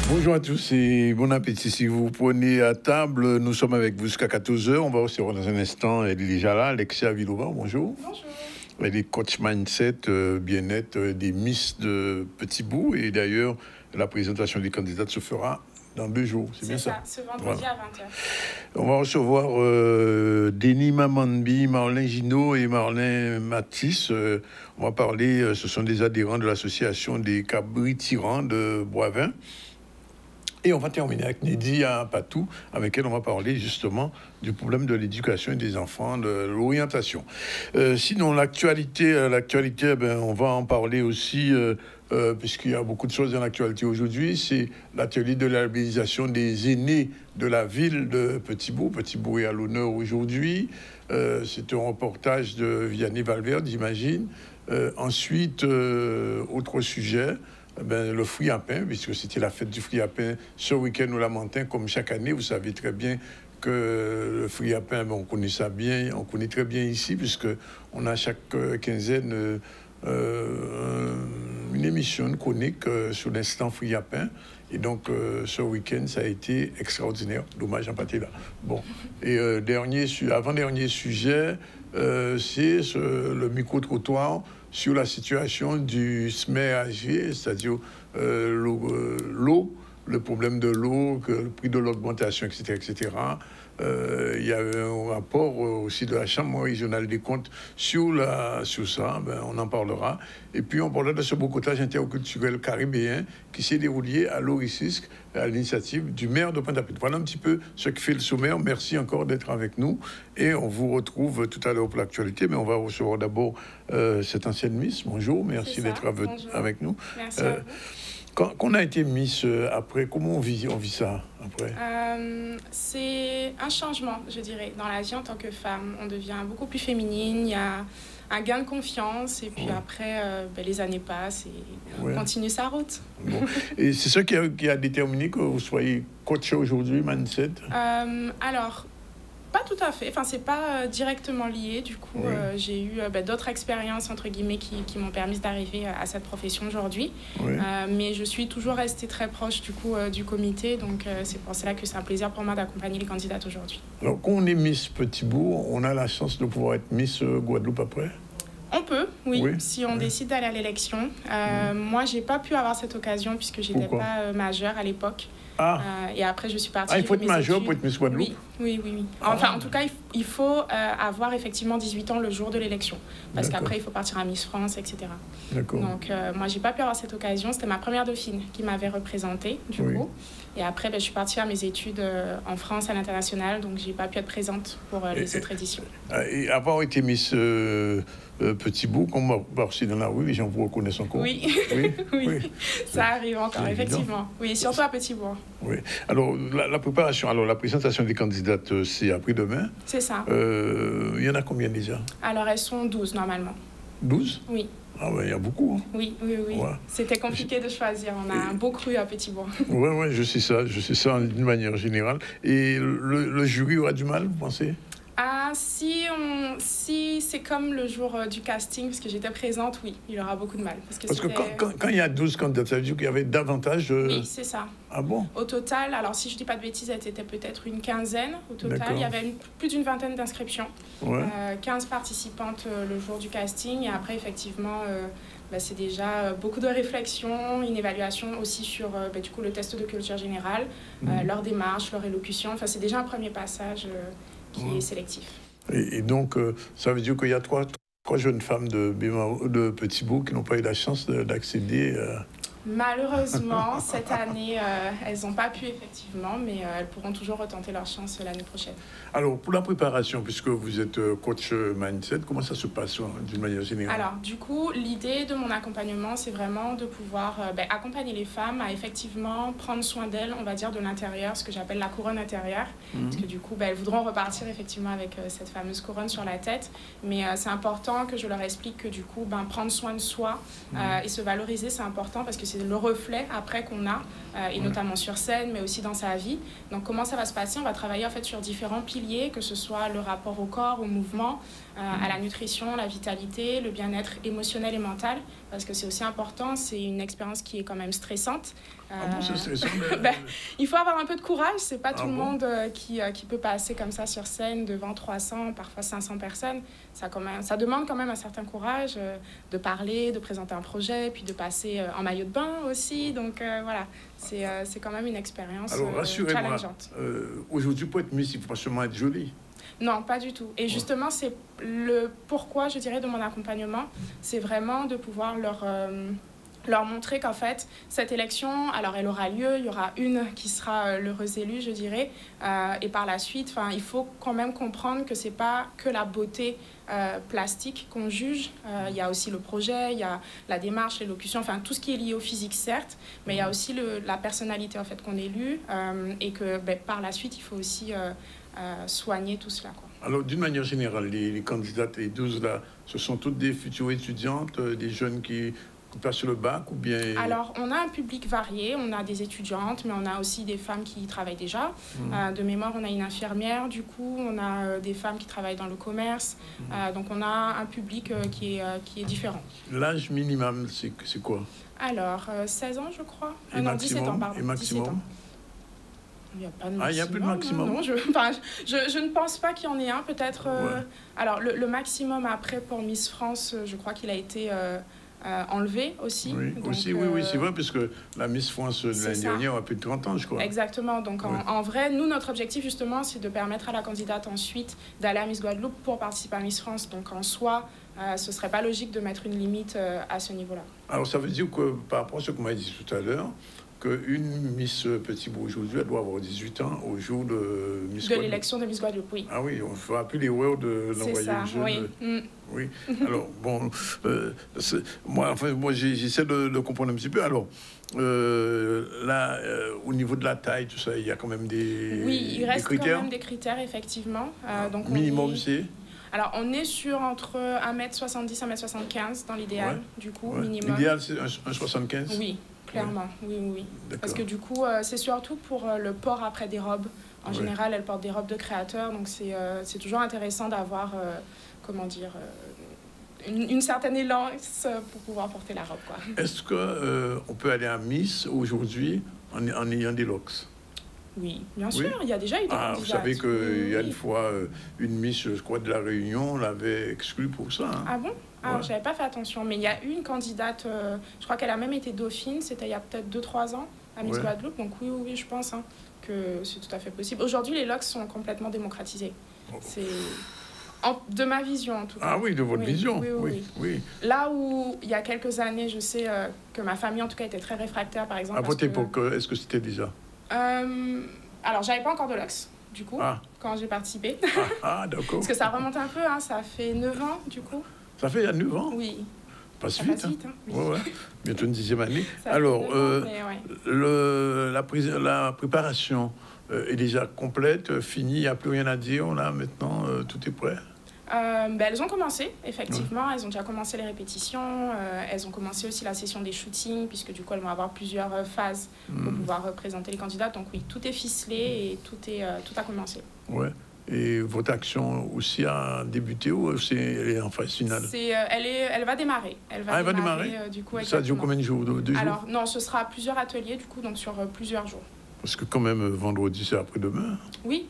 Bonjour à tous et bon appétit. Si vous prenez à table, nous sommes avec vous jusqu'à 14h. On va recevoir dans un instant déjà là, Alexia Vilova. Bonjour. Bonjour. Elle est coach mindset, bien-être, des Miss de Petit Bout. Et d'ailleurs, la présentation des candidates se fera dans 2 jours. C'est bien ça? C'est ce vendredi à 20h. On va recevoir Denis Mamandbi, Marlin Gino et Marlin Matisse. On va parler, ce sont des adhérents de l'association des Cabris Tyrans de Boivin. Et on va terminer avec Nidia Patou, avec elle on va parler justement du problème de l'éducation des enfants, de l'orientation. Sinon, l'actualité, on va en parler aussi, puisqu'il y a beaucoup de choses dans l'actualité aujourd'hui. C'est l'atelier de la labellisation des aînés de la ville de Petit Bout. Petit Bout est à l'honneur aujourd'hui. C'est un reportage de Vianney Valverde, j'imagine. Ensuite, autre sujet... le fruit à pain, puisque c'était la fête du fruit à pain ce week-end au Lamentin, comme chaque année. Vous savez très bien que le fruit à pain, on connaît ça bien, on connaît très bien ici, puisqu'on a chaque quinzaine une émission, une chronique sur l'instant fruit à pain. Et donc, ce week-end, ça a été extraordinaire. Dommage, j'en partais là. Bon. Et avant-dernier sujet, c'est le micro-trottoir sur la situation du SMERAG, c'est-à-dire l'eau, le problème de l'eau, le prix de l'augmentation, etc., etc. Il y a un rapport aussi de la Chambre régionale des comptes sur ça, on en parlera. Et puis on parlera de ce boycottage interculturel caribéen qui s'est déroulé à l'Oricisque, à l'initiative du maire de Pointe-à-Pitre. Voilà un petit peu ce qui fait le sommaire. Merci encore d'être avec nous. Et on vous retrouve tout à l'heure pour l'actualité, mais on va recevoir d'abord cette ancienne Miss. Bonjour, merci d'être avec nous. Merci à vous. Quand on a été Miss après, comment on vit ça après? C'est un changement, je dirais, dans la vie en tant que femme. On devient beaucoup plus féminine, il y a un gain de confiance, et puis après, les années passent et on continue sa route. Bon. Et c'est ça qui a déterminé que vous soyez coach aujourd'hui, mindset? Alors, pas tout à fait. Enfin, c'est pas directement lié. Du coup, j'ai eu d'autres expériences, entre guillemets, qui m'ont permis d'arriver à cette profession aujourd'hui. Mais je suis toujours restée très proche, du coup, du comité. Donc, c'est pour cela que c'est un plaisir pour moi d'accompagner les candidates aujourd'hui. Alors, quand on est Miss Petit Bout, on a la chance de pouvoir être Miss Guadeloupe après? On peut, oui, si on décide d'aller à l'élection. Moi, j'ai pas pu avoir cette occasion puisque j'étais pas majeure à l'époque. Et après, je suis partie. Il faut être majeur pour être Miss Guadeloupe? Oui. Enfin, en tout cas, il faut avoir effectivement 18 ans le jour de l'élection. Parce qu'après, il faut partir à Miss France, etc. Donc, moi, j'ai pas pu avoir cette occasion. C'était ma première dauphine qui m'avait représentée, du coup. Et après, je suis partie à mes études en France, à l'international. Donc, j'ai pas pu être présente pour les autres éditions. Et avoir été Miss Petit Bout, comme on va aussi dans la rue, les gens vous reconnaissent encore? Oui. Ça arrive encore, effectivement. Oui, surtout à Petit Bout. Oui. Alors, la préparation, la présentation des candidates, c'est après-demain. C'est ça. Il y en a combien déjà? Alors, elles sont 12 normalement. 12? Oui. Ah ouais, il y a beaucoup. Hein. Oui. Ouais. C'était compliqué de choisir. On a un beau cru à Petit Bout. Oui, je sais ça d'une manière générale. Et le jury aura du mal, vous pensez? Si c'est comme le jour du casting, parce que j'étais présente, oui, il aura beaucoup de mal. Parce que quand il y a 12 candidats, ça veut dire qu'il y avait davantage... Oui, c'est ça. Ah bon? Au total, alors si je ne dis pas de bêtises, elles étaient peut-être une quinzaine. Au total, il y avait plus d'une vingtaine d'inscriptions. 15 participantes le jour du casting. Et après, effectivement... c'est déjà beaucoup de réflexion, une évaluation aussi sur du coup, le test de culture générale, leur démarche, leur élocution. Enfin, c'est déjà un premier passage qui est sélectif. Et donc, ça veut dire qu'il y a trois jeunes femmes de Petit Bout qui n'ont pas eu la chance d'accéder Malheureusement, cette année, elles n'ont pas pu effectivement, mais elles pourront toujours retenter leur chance l'année prochaine. Alors, pour la préparation, puisque vous êtes coach mindset, comment ça se passe d'une manière générale? Alors, du coup, l'idée de mon accompagnement, c'est vraiment de pouvoir accompagner les femmes à effectivement prendre soin d'elles, on va dire, de l'intérieur, ce que j'appelle la couronne intérieure. Parce que du coup, elles voudront repartir effectivement avec cette fameuse couronne sur la tête. Mais c'est important que je leur explique que du coup, prendre soin de soi et se valoriser, c'est important parce que c'est le reflet après qu'on a, et notamment sur scène, mais aussi dans sa vie. Donc comment ça va se passer? On va travailler en fait sur différents piliers, que ce soit le rapport au corps, au mouvement, à la nutrition, la vitalité, le bien-être émotionnel et mental, parce que c'est aussi important, c'est une expérience qui est quand même stressante. C'est stressant, il faut avoir un peu de courage, c'est pas tout le monde qui peut passer comme ça sur scène devant 300, parfois 500 personnes. Ça demande quand même un certain courage de parler, de présenter un projet, puis de passer en maillot de bain aussi. Donc voilà, c'est quand même une expérience challengeante. Aujourd'hui, pour être Miss, il faut pas seulement être jolie. Non, pas du tout. Et justement, c'est le pourquoi, je dirais, de mon accompagnement. C'est vraiment de pouvoir leur montrer qu'en fait, cette élection, alors elle aura lieu, il y aura une qui sera l'heureuse élue, je dirais. Et par la suite, il faut quand même comprendre que ce n'est pas que la beauté plastique qu'on juge. Il y a aussi le projet, il y a la démarche, l'élocution, enfin tout ce qui est lié au physique, certes, mais il y a aussi la personnalité en fait, qu'on élue et que par la suite, il faut aussi soigner tout cela, quoi. Alors, d'une manière générale, les candidates, les 12 là, ce sont toutes des futures étudiantes, des jeunes qui passent le bac ou bien... Alors, on a un public varié, on a des étudiantes, mais on a aussi des femmes qui travaillent déjà. De mémoire, on a une infirmière, du coup, on a des femmes qui travaillent dans le commerce. Donc, on a un public qui est différent. L'âge minimum, c'est quoi? Alors, 16 ans, je crois. Et non, maximum, 17 ans, pardon. et maximum? 17 ans. Il n'y a pas de maximum. Ah, il n'y a plus de maximum? Non, je ne pense pas qu'il y en ait un, peut-être. Alors, le maximum après pour Miss France, je crois qu'il a été enlevé aussi. Oui, donc, oui, c'est vrai, parce que la Miss France de l'année dernière a plus de 30 ans, je crois. Exactement. Donc, en vrai, nous, notre objectif, justement, c'est de permettre à la candidate ensuite d'aller à Miss Guadeloupe pour participer à Miss France. Donc, en soi, ce ne serait pas logique de mettre une limite à ce niveau-là. Alors, ça veut dire que, par rapport à ce qu'on m'a dit tout à l'heure, qu'une Miss Petit-Bourg aujourd'hui, elle doit avoir 18 ans au jour de Miss Guadeloupe. De l'élection de Miss Guadeloupe, oui. Ah oui, on ne fera plus l'erreur de l'envoyer jeune. Oui. Oui. Alors, bon, moi, j'essaie de comprendre un petit peu. Alors, là, au niveau de la taille, tout ça, il y a quand même des Oui, il reste critères. quand même des critères, effectivement. Donc minimum, c'est... Alors, on est sur entre 1m70 et 1m75 dans l'idéal, du coup, minimum. L'idéal, c'est 1m75? Oui, clairement, oui. Parce que du coup, c'est surtout pour le port après des robes. En général, elles portent des robes de créateurs, donc c'est toujours intéressant d'avoir, une certaine élance pour pouvoir porter la robe, quoi. Est-ce qu'on peut aller à Miss aujourd'hui en ayant des locks? Oui, bien sûr, il y a déjà eu des candidates. Vous savez qu'il y a une fois, une Miss, je crois, de la Réunion, l'avait exclue pour ça. Hein. Ah bon? Alors, je n'avais pas fait attention, mais il y a eu une candidate, je crois qu'elle a même été dauphine, c'était il y a peut-être 2-3 ans, à Miss Guadeloupe, donc oui, je pense que c'est tout à fait possible. Aujourd'hui, les locks sont complètement démocratisés. C'est... de ma vision, en tout cas. Ah oui, de votre vision. Oui. Là où, il y a quelques années, je sais que ma famille, en tout cas, était très réfractaire, par exemple. À votre époque, est-ce que c'était déjà? Alors, j'avais pas encore de locks, du coup, quand j'ai participé. D'accord. Parce que ça remonte un peu, ça fait 9 ans, du coup. Ça fait 9 ans? Oui. Passe vite. Oui. Bientôt une 10e année. Alors, la préparation est déjà complète, finie, il n'y a plus rien à dire, là, maintenant, tout est prêt? Elles ont commencé, effectivement. Elles ont déjà commencé les répétitions. Elles ont commencé aussi la session des shootings, puisque du coup, elles vont avoir plusieurs phases pour pouvoir représenter les candidats. Donc oui, tout est ficelé et tout a commencé. Ouais. Et votre action aussi a débuté ou elle est en phase finale? Elle va démarrer. Elle va démarrer du coup, ça dure combien de jours? 2 jours? Alors non, ce sera plusieurs ateliers, du coup, donc sur plusieurs jours. Parce que quand même, vendredi, c'est après-demain. Oui.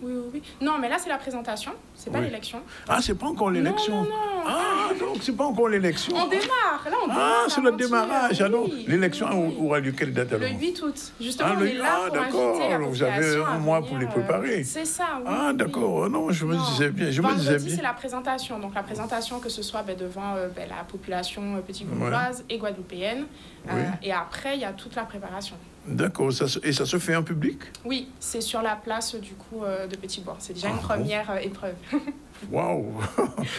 Non, mais là, c'est la présentation, c'est pas l'élection. Ah, c'est pas encore l'élection? Non. donc c'est pas encore l'élection. On démarre, là on démarre. Ah, c'est le démarrage. Oui, alors, l'élection aura lieu quelle date alors? Le 8 août. Justement, on est là pour d'accord. inviter la Vous avez un mois pour les préparer. C'est ça, oui. Ah, d'accord. Non, je me disais bien. Vendredi, c'est la présentation. Donc la présentation, que ce soit devant la population petit-gauloise et guadeloupéenne. Et après, il y a toute la préparation. D'accord. Et ça se fait en public? Oui, c'est sur la place du coup de Petit-Bois. C'est déjà une première épreuve. Waouh.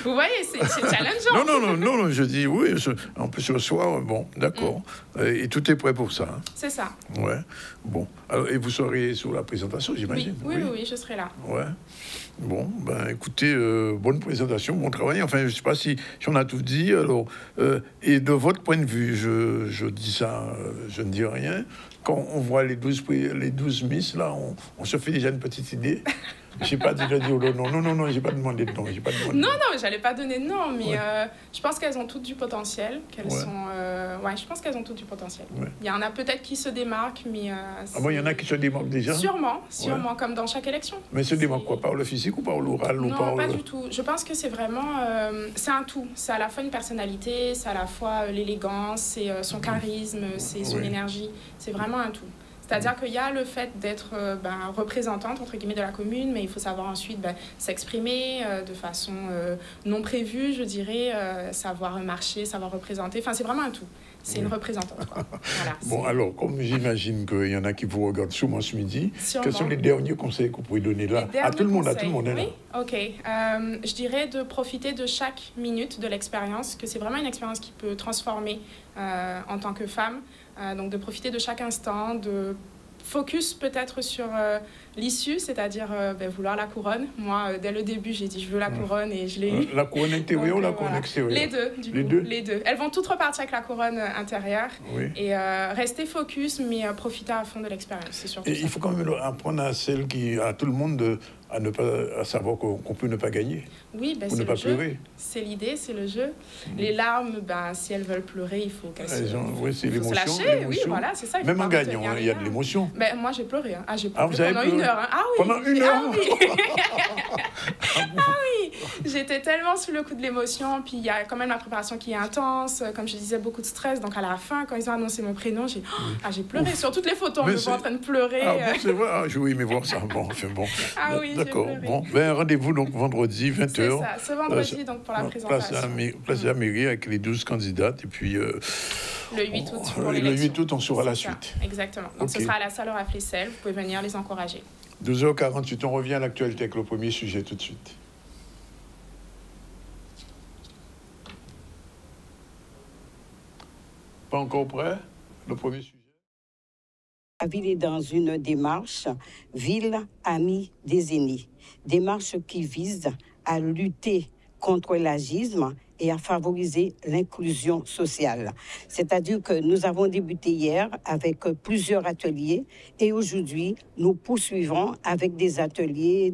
Vous voyez, c'est challengeant. Non, je dis oui. En plus, le soir, bon, d'accord. Et tout est prêt pour ça. Hein. C'est ça. Ouais. Bon. Alors, et vous serez sur la présentation, j'imagine? Oui, je serai là. Ouais. Bon, ben écoutez, bonne présentation, bon travail. Enfin, je ne sais pas si on a tout dit. Alors, et de votre point de vue, je dis ça, je ne dis rien. Quand on voit les 12 Miss, là, on se fait déjà une petite idée. Je n'ai pas dit le nom. Non, j'ai pas demandé de nom. Non, j'allais pas donner de nom, mais je pense qu'elles ont toutes du potentiel. Je pense qu'elles ont toutes du potentiel. Ouais. Il y en a peut-être qui se démarquent, mais... il y en a qui se démarquent déjà? Sûrement, comme dans chaque élection. Mais se démarquent quoi? Par le physique ou par l'oral? Non, pas du tout. Je pense que c'est vraiment... c'est un tout. C'est à la fois une personnalité, c'est à la fois l'élégance, c'est son charisme, c'est son énergie. C'est vraiment un tout. C'est-à-dire qu'il y a le fait d'être représentante, entre guillemets, de la commune, mais il faut savoir ensuite s'exprimer de façon non prévue, je dirais, savoir marcher, savoir représenter. Enfin, c'est vraiment un tout. C'est une représentante. Quoi. Voilà, bon, alors, comme j'imagine qu'il y en a qui vous regardent sûrement ce midi, quels sont les derniers conseils que vous pouvez donner là à tout le monde, Oui, ok. Je dirais de profiter de chaque minute de l'expérience, que c'est vraiment une expérience qui peut transformer en tant que femme. Donc de profiter de chaque instant, de focus peut-être sur l'issue, c'est-à-dire vouloir la couronne. Moi, dès le début, j'ai dit je veux la couronne et je l'ai eu. La couronne intérieure ou la couronne extérieure? Les deux. Elles vont toutes repartir avec la couronne intérieure. Oui. Et rester focus, mais profiter à fond de l'expérience. C'est surtout ça. Il faut quand même apprendre à tout le monde à savoir qu'on peut ne pas gagner. Oui, c'est ne pas pleurer. C'est l'idée, c'est le jeu. Les larmes, si elles veulent pleurer, il faut qu'elles c'est l'émotion. Lâcher. Oui, voilà, c'est ça. Même en gagnant, il y a de l'émotion. Moi, j'ai pleuré. J'ai pleuré pendant 1 heure. Ah oui. Pendant 1 heure. Ah oui. J'étais tellement sous le coup de l'émotion. Puis il y a quand même la préparation qui est intense. Comme je disais, beaucoup de stress. Donc à la fin, quand ils ont annoncé mon prénom, j'ai pleuré. Sur toutes les photos, on me voit en train de pleurer. C'est vrai. J'ai aimé voir ça. Bon, ah oui. D'accord. Bon, rendez-vous donc vendredi 20h. C'est ça, ce vendredi donc pour la présentation. Place de la mairie avec les 12 candidates et puis le 8 août pour l'élection. Le 8 août, on saura la suite. Exactement. Donc ce sera à la salle Aura Flessel. Vous pouvez venir les encourager. 12h48, on revient à l'actualité avec le premier sujet tout de suite. Pas encore prêt? Le premier sujet. La ville est dans une démarche Ville amie des aînés. Démarche qui vise à lutter contre l'agisme et à favoriser l'inclusion sociale. C'est-à-dire que nous avons débuté hier avec plusieurs ateliers et aujourd'hui, nous poursuivons avec des ateliers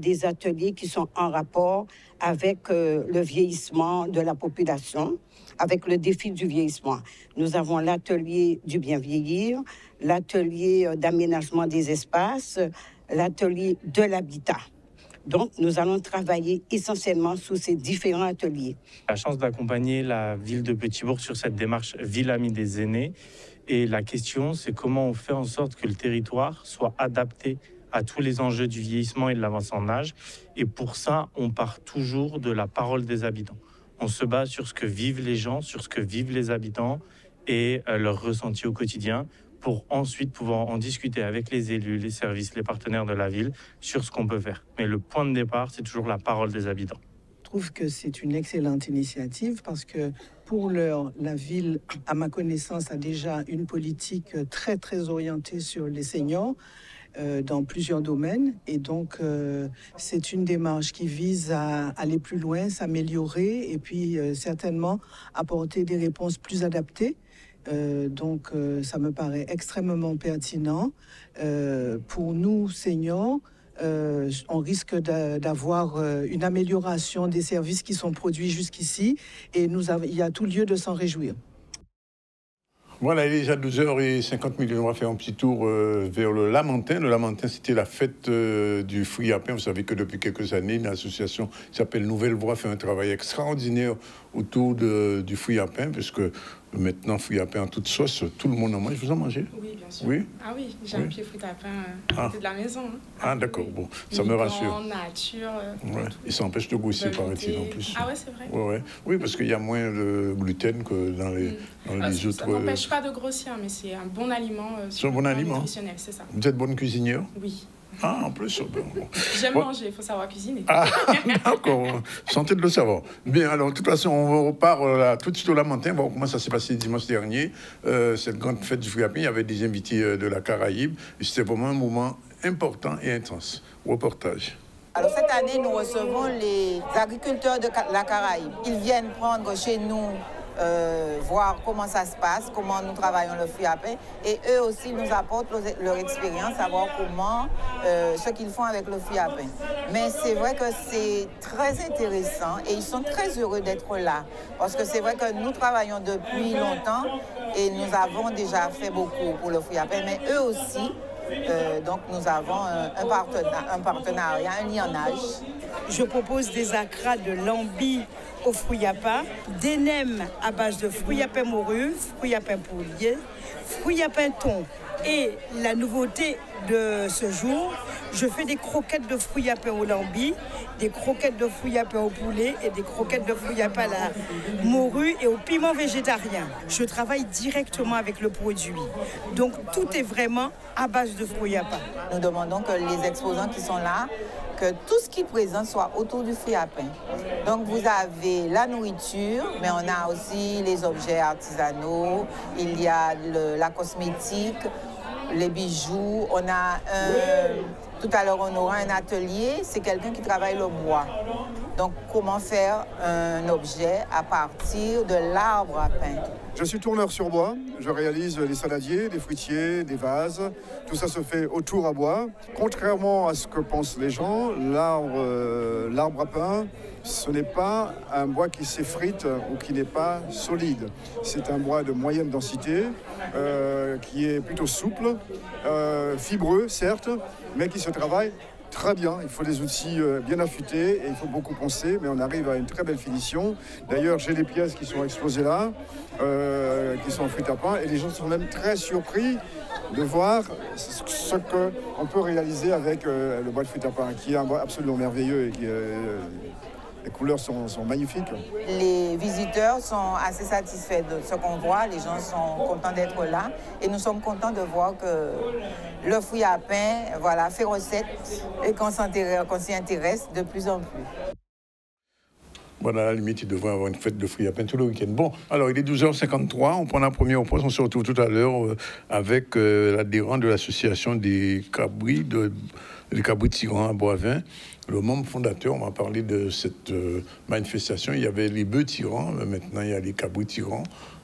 qui sont en rapport avec le vieillissement de la population, avec le défi du vieillissement. Nous avons l'atelier du bien vieillir, l'atelier d'aménagement des espaces, l'atelier de l'habitat. Donc, nous allons travailler essentiellement sur ces différents ateliers. La chance d'accompagner la ville de Petit-Bourg sur cette démarche Ville amie des aînés. Et la question, c'est comment on fait en sorte que le territoire soit adapté à tous les enjeux du vieillissement et de l'avancée en âge. Et pour ça, on part toujours de la parole des habitants. On se base sur ce que vivent les gens, sur ce que vivent les habitants et leur ressenti au quotidien, pour ensuite pouvoir en discuter avec les élus, les services, les partenaires de la ville sur ce qu'on peut faire. Mais le point de départ, c'est toujours la parole des habitants. Je trouve que c'est une excellente initiative parce que pour l'heure, la ville, à ma connaissance, a déjà une politique très, très orientée sur les seniors dans plusieurs domaines. Et donc, c'est une démarche qui vise à aller plus loin, s'améliorer et puis certainement apporter des réponses plus adaptées. Donc, ça me paraît extrêmement pertinent. Pour nous, seniors, on risque d'avoir une amélioration des services qui sont produits jusqu'ici et il y a tout lieu de s'en réjouir. Voilà, il est déjà 12h50. On va faire un petit tour vers le Lamentin. Le Lamentin, c'était la fête du fruit à pain. Vous savez que depuis quelques années, une association qui s'appelle Nouvelle Voie fait un travail extraordinaire autour du fruit à pain, puisque maintenant, fruit à pain en toute sauce, tout le monde en mange. Vous en mangez? Oui, bien sûr. Oui, ah oui, j'ai un pied fruit à pain côté de la maison. Hein. Ah d'accord, bon, ça me rassure. En nature. Ouais. Et ça empêche de grossir, paraît-il, en plus. Ah ouais, c'est vrai. Ouais. Oui, parce qu'il y a moins de gluten que dans les autres... Ça n'empêche pas de grossir, mais c'est un bon aliment. C'est un bon aliment nutritionnel, c'est ça. Vous êtes bonne cuisinière? Oui. Ah, en plus, bon. J'aime manger, il faut savoir cuisiner. Ah, d'accord, santé de le savoir. Bien, alors, de toute façon, on repart là, tout de suite au Lamentin. Bon, comment ça s'est passé dimanche dernier, cette grande fête du fruit à pain. Il y avait des invités de la Caraïbe. C'était vraiment un moment important et intense. Reportage. Alors cette année, nous recevons les agriculteurs de la Caraïbe. Ils viennent prendre chez nous, voir comment ça se passe, comment nous travaillons le fruit à pain. Et eux aussi nous apportent leur expérience, savoir comment, ce qu'ils font avec le fruit à pain. Mais c'est vrai que c'est très intéressant et ils sont très heureux d'être là. Parce que c'est vrai que nous travaillons depuis longtemps et nous avons déjà fait beaucoup pour le fruit à pain. Mais eux aussi, donc nous avons un partenariat, un lionnage. Je propose des acras de lambi aux fruits à pain, des nems à base de fruits à pain morue, fruits à pain poulier, fruits à pain thon. Et la nouveauté de ce jour, je fais des croquettes de fruits à pain au lambi, des croquettes de fruits à pain au poulet et des croquettes de fruits à pain à la morue et au piment végétarien. Je travaille directement avec le produit. Donc tout est vraiment à base de fruits à pain. Nous demandons que les exposants qui sont là, que tout ce qui présente soit autour du fruit à pain. Donc vous avez la nourriture, mais on a aussi les objets artisanaux, il y a la cosmétique, les bijoux, on a tout à l'heure on aura un atelier, c'est quelqu'un qui travaille le bois. Donc comment faire un objet à partir de l'arbre à pain. Je suis tourneur sur bois, je réalise des saladiers, des fruitiers, des vases. Tout ça se fait autour à bois. Contrairement à ce que pensent les gens, l'arbre à pain, ce n'est pas un bois qui s'effrite ou qui n'est pas solide. C'est un bois de moyenne densité, qui est plutôt souple, fibreux certes, mais qui se travaille très bien. Il faut des outils bien affûtés et il faut beaucoup penser, mais on arrive à une très belle finition. D'ailleurs, j'ai des pièces qui sont exposées là, qui sont en fruit à pain, et les gens sont même très surpris de voir ce qu'on peut réaliser avec le bois de fruit à pain, qui est un bois absolument merveilleux et qui les couleurs sont magnifiques. Les visiteurs sont assez satisfaits de ce qu'on voit. Les gens sont contents d'être là. Et nous sommes contents de voir que le fruit à pain fait recette et qu'on s'y intéresse de plus en plus. Voilà, à la limite, il devrait avoir une fête de fruits à pain tout le week-end. Bon, alors, il est 12h53. On prend la première pause. On se retrouve tout à l'heure avec l'adhérent de l'association des cabris, des cabris tirants à Boivin. Le membre fondateur, on va parler de cette manifestation. Il y avait les bœufs tirants, maintenant il y a les cabris tirants.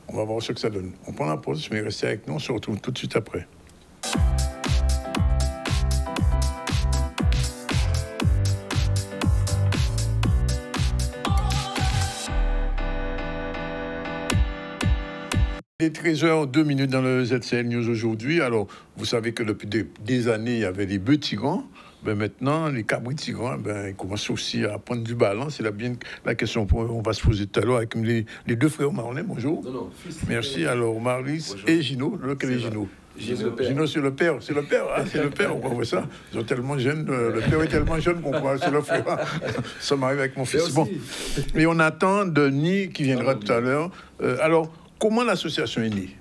On va voir ce que ça donne. On prend la pause, mais restez avec nous, on se retrouve tout de suite après. Il est 13h02 dans le ZCL News aujourd'hui. Alors, vous savez que depuis des années, il y avait les bœufs tirants. Ben maintenant, les cabris tirants, ils commencent aussi à prendre du ballon. C'est bien la question qu'on va se poser tout à l'heure avec les deux frères Marlin. Bonjour. Non, fils. Merci. Alors, Maurice et Gino. Lequel est Gino? Gino, c'est le père. C'est le père. Hein, c'est le père. On voit ça. Ils sont tellement jeunes. Le père est tellement jeune qu'on croit que c'est le frère. Ça m'arrive avec mon fils. Bon. Et on attend Denis qui viendra tout à l'heure. Alors, comment l'association est née?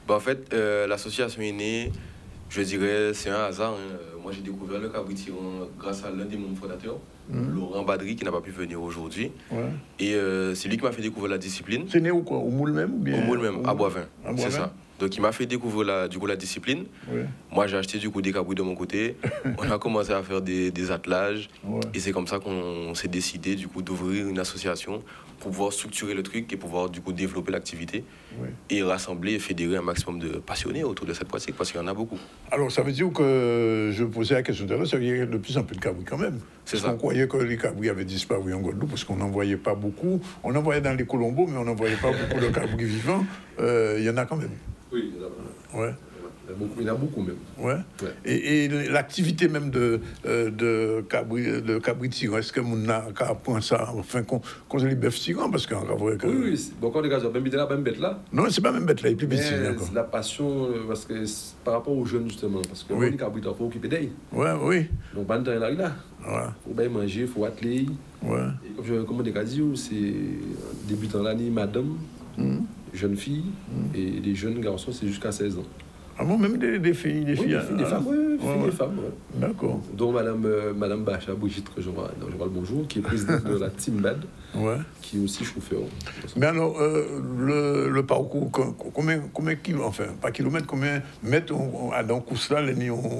En fait, l'association est née, je dirais, c'est un hasard. Hein. Moi, j'ai découvert le cabri tirant grâce à l'un des membres fondateurs, Laurent Badri, qui n'a pas pu venir aujourd'hui. Ouais. Et c'est lui qui m'a fait découvrir la discipline. C'est né où Au moule même ou bien? Au moule même, à Boivin. C'est ça. Donc, il m'a fait découvrir la discipline. Ouais. Moi, j'ai acheté du coup des cabris de mon côté. On a commencé à faire des attelages. Et c'est comme ça qu'on s'est décidé du coup d'ouvrir une association pour pouvoir structurer le truc et pouvoir du coup développer l'activité et rassembler et fédérer un maximum de passionnés autour de cette pratique parce qu'il y en a beaucoup. Alors ça veut dire que je posais la question tout à l'heure, ça veut dire qu'il y a de plus en plus de cabris quand même. C'est ça. On croyait que les cabris avaient disparu en Guadeloupe parce qu'on n'en voyait pas beaucoup. On en voyait dans les Colombos, mais on n'en voyait pas beaucoup de cabris vivants. Il y en a quand même. Oui, il y en a. Ouais. Il y en a beaucoup même. Ouais. Et l'activité même de cabri tirant, est-ce que mon a apprend ça enfin qu'on les bœufs tirants parce qu'en vrai que... Oui. Bon, quand les gars ont même bête là. Non, c'est pas même bête là, il est plus petit. C'est la passion parce que par rapport aux jeunes justement parce que les cabris il faut occuper d'eux. Oui. Donc ban temps là. Voilà. Faut bien manger, faut atteler. Ouais. Comme on a dit, c'est débutant l'année madame, jeune fille et les jeunes garçons c'est jusqu'à 16 ans. Ah bon, même des filles, des filles, des femmes, des femmes. D'accord. Dont Madame Bacha Brigitte, que je vois le bonjour, qui est présidente de la Team Bad, qui est aussi chauffeur. Mais alors, le parcours, combien enfin, pas kilomètres, combien mètres dans course là, même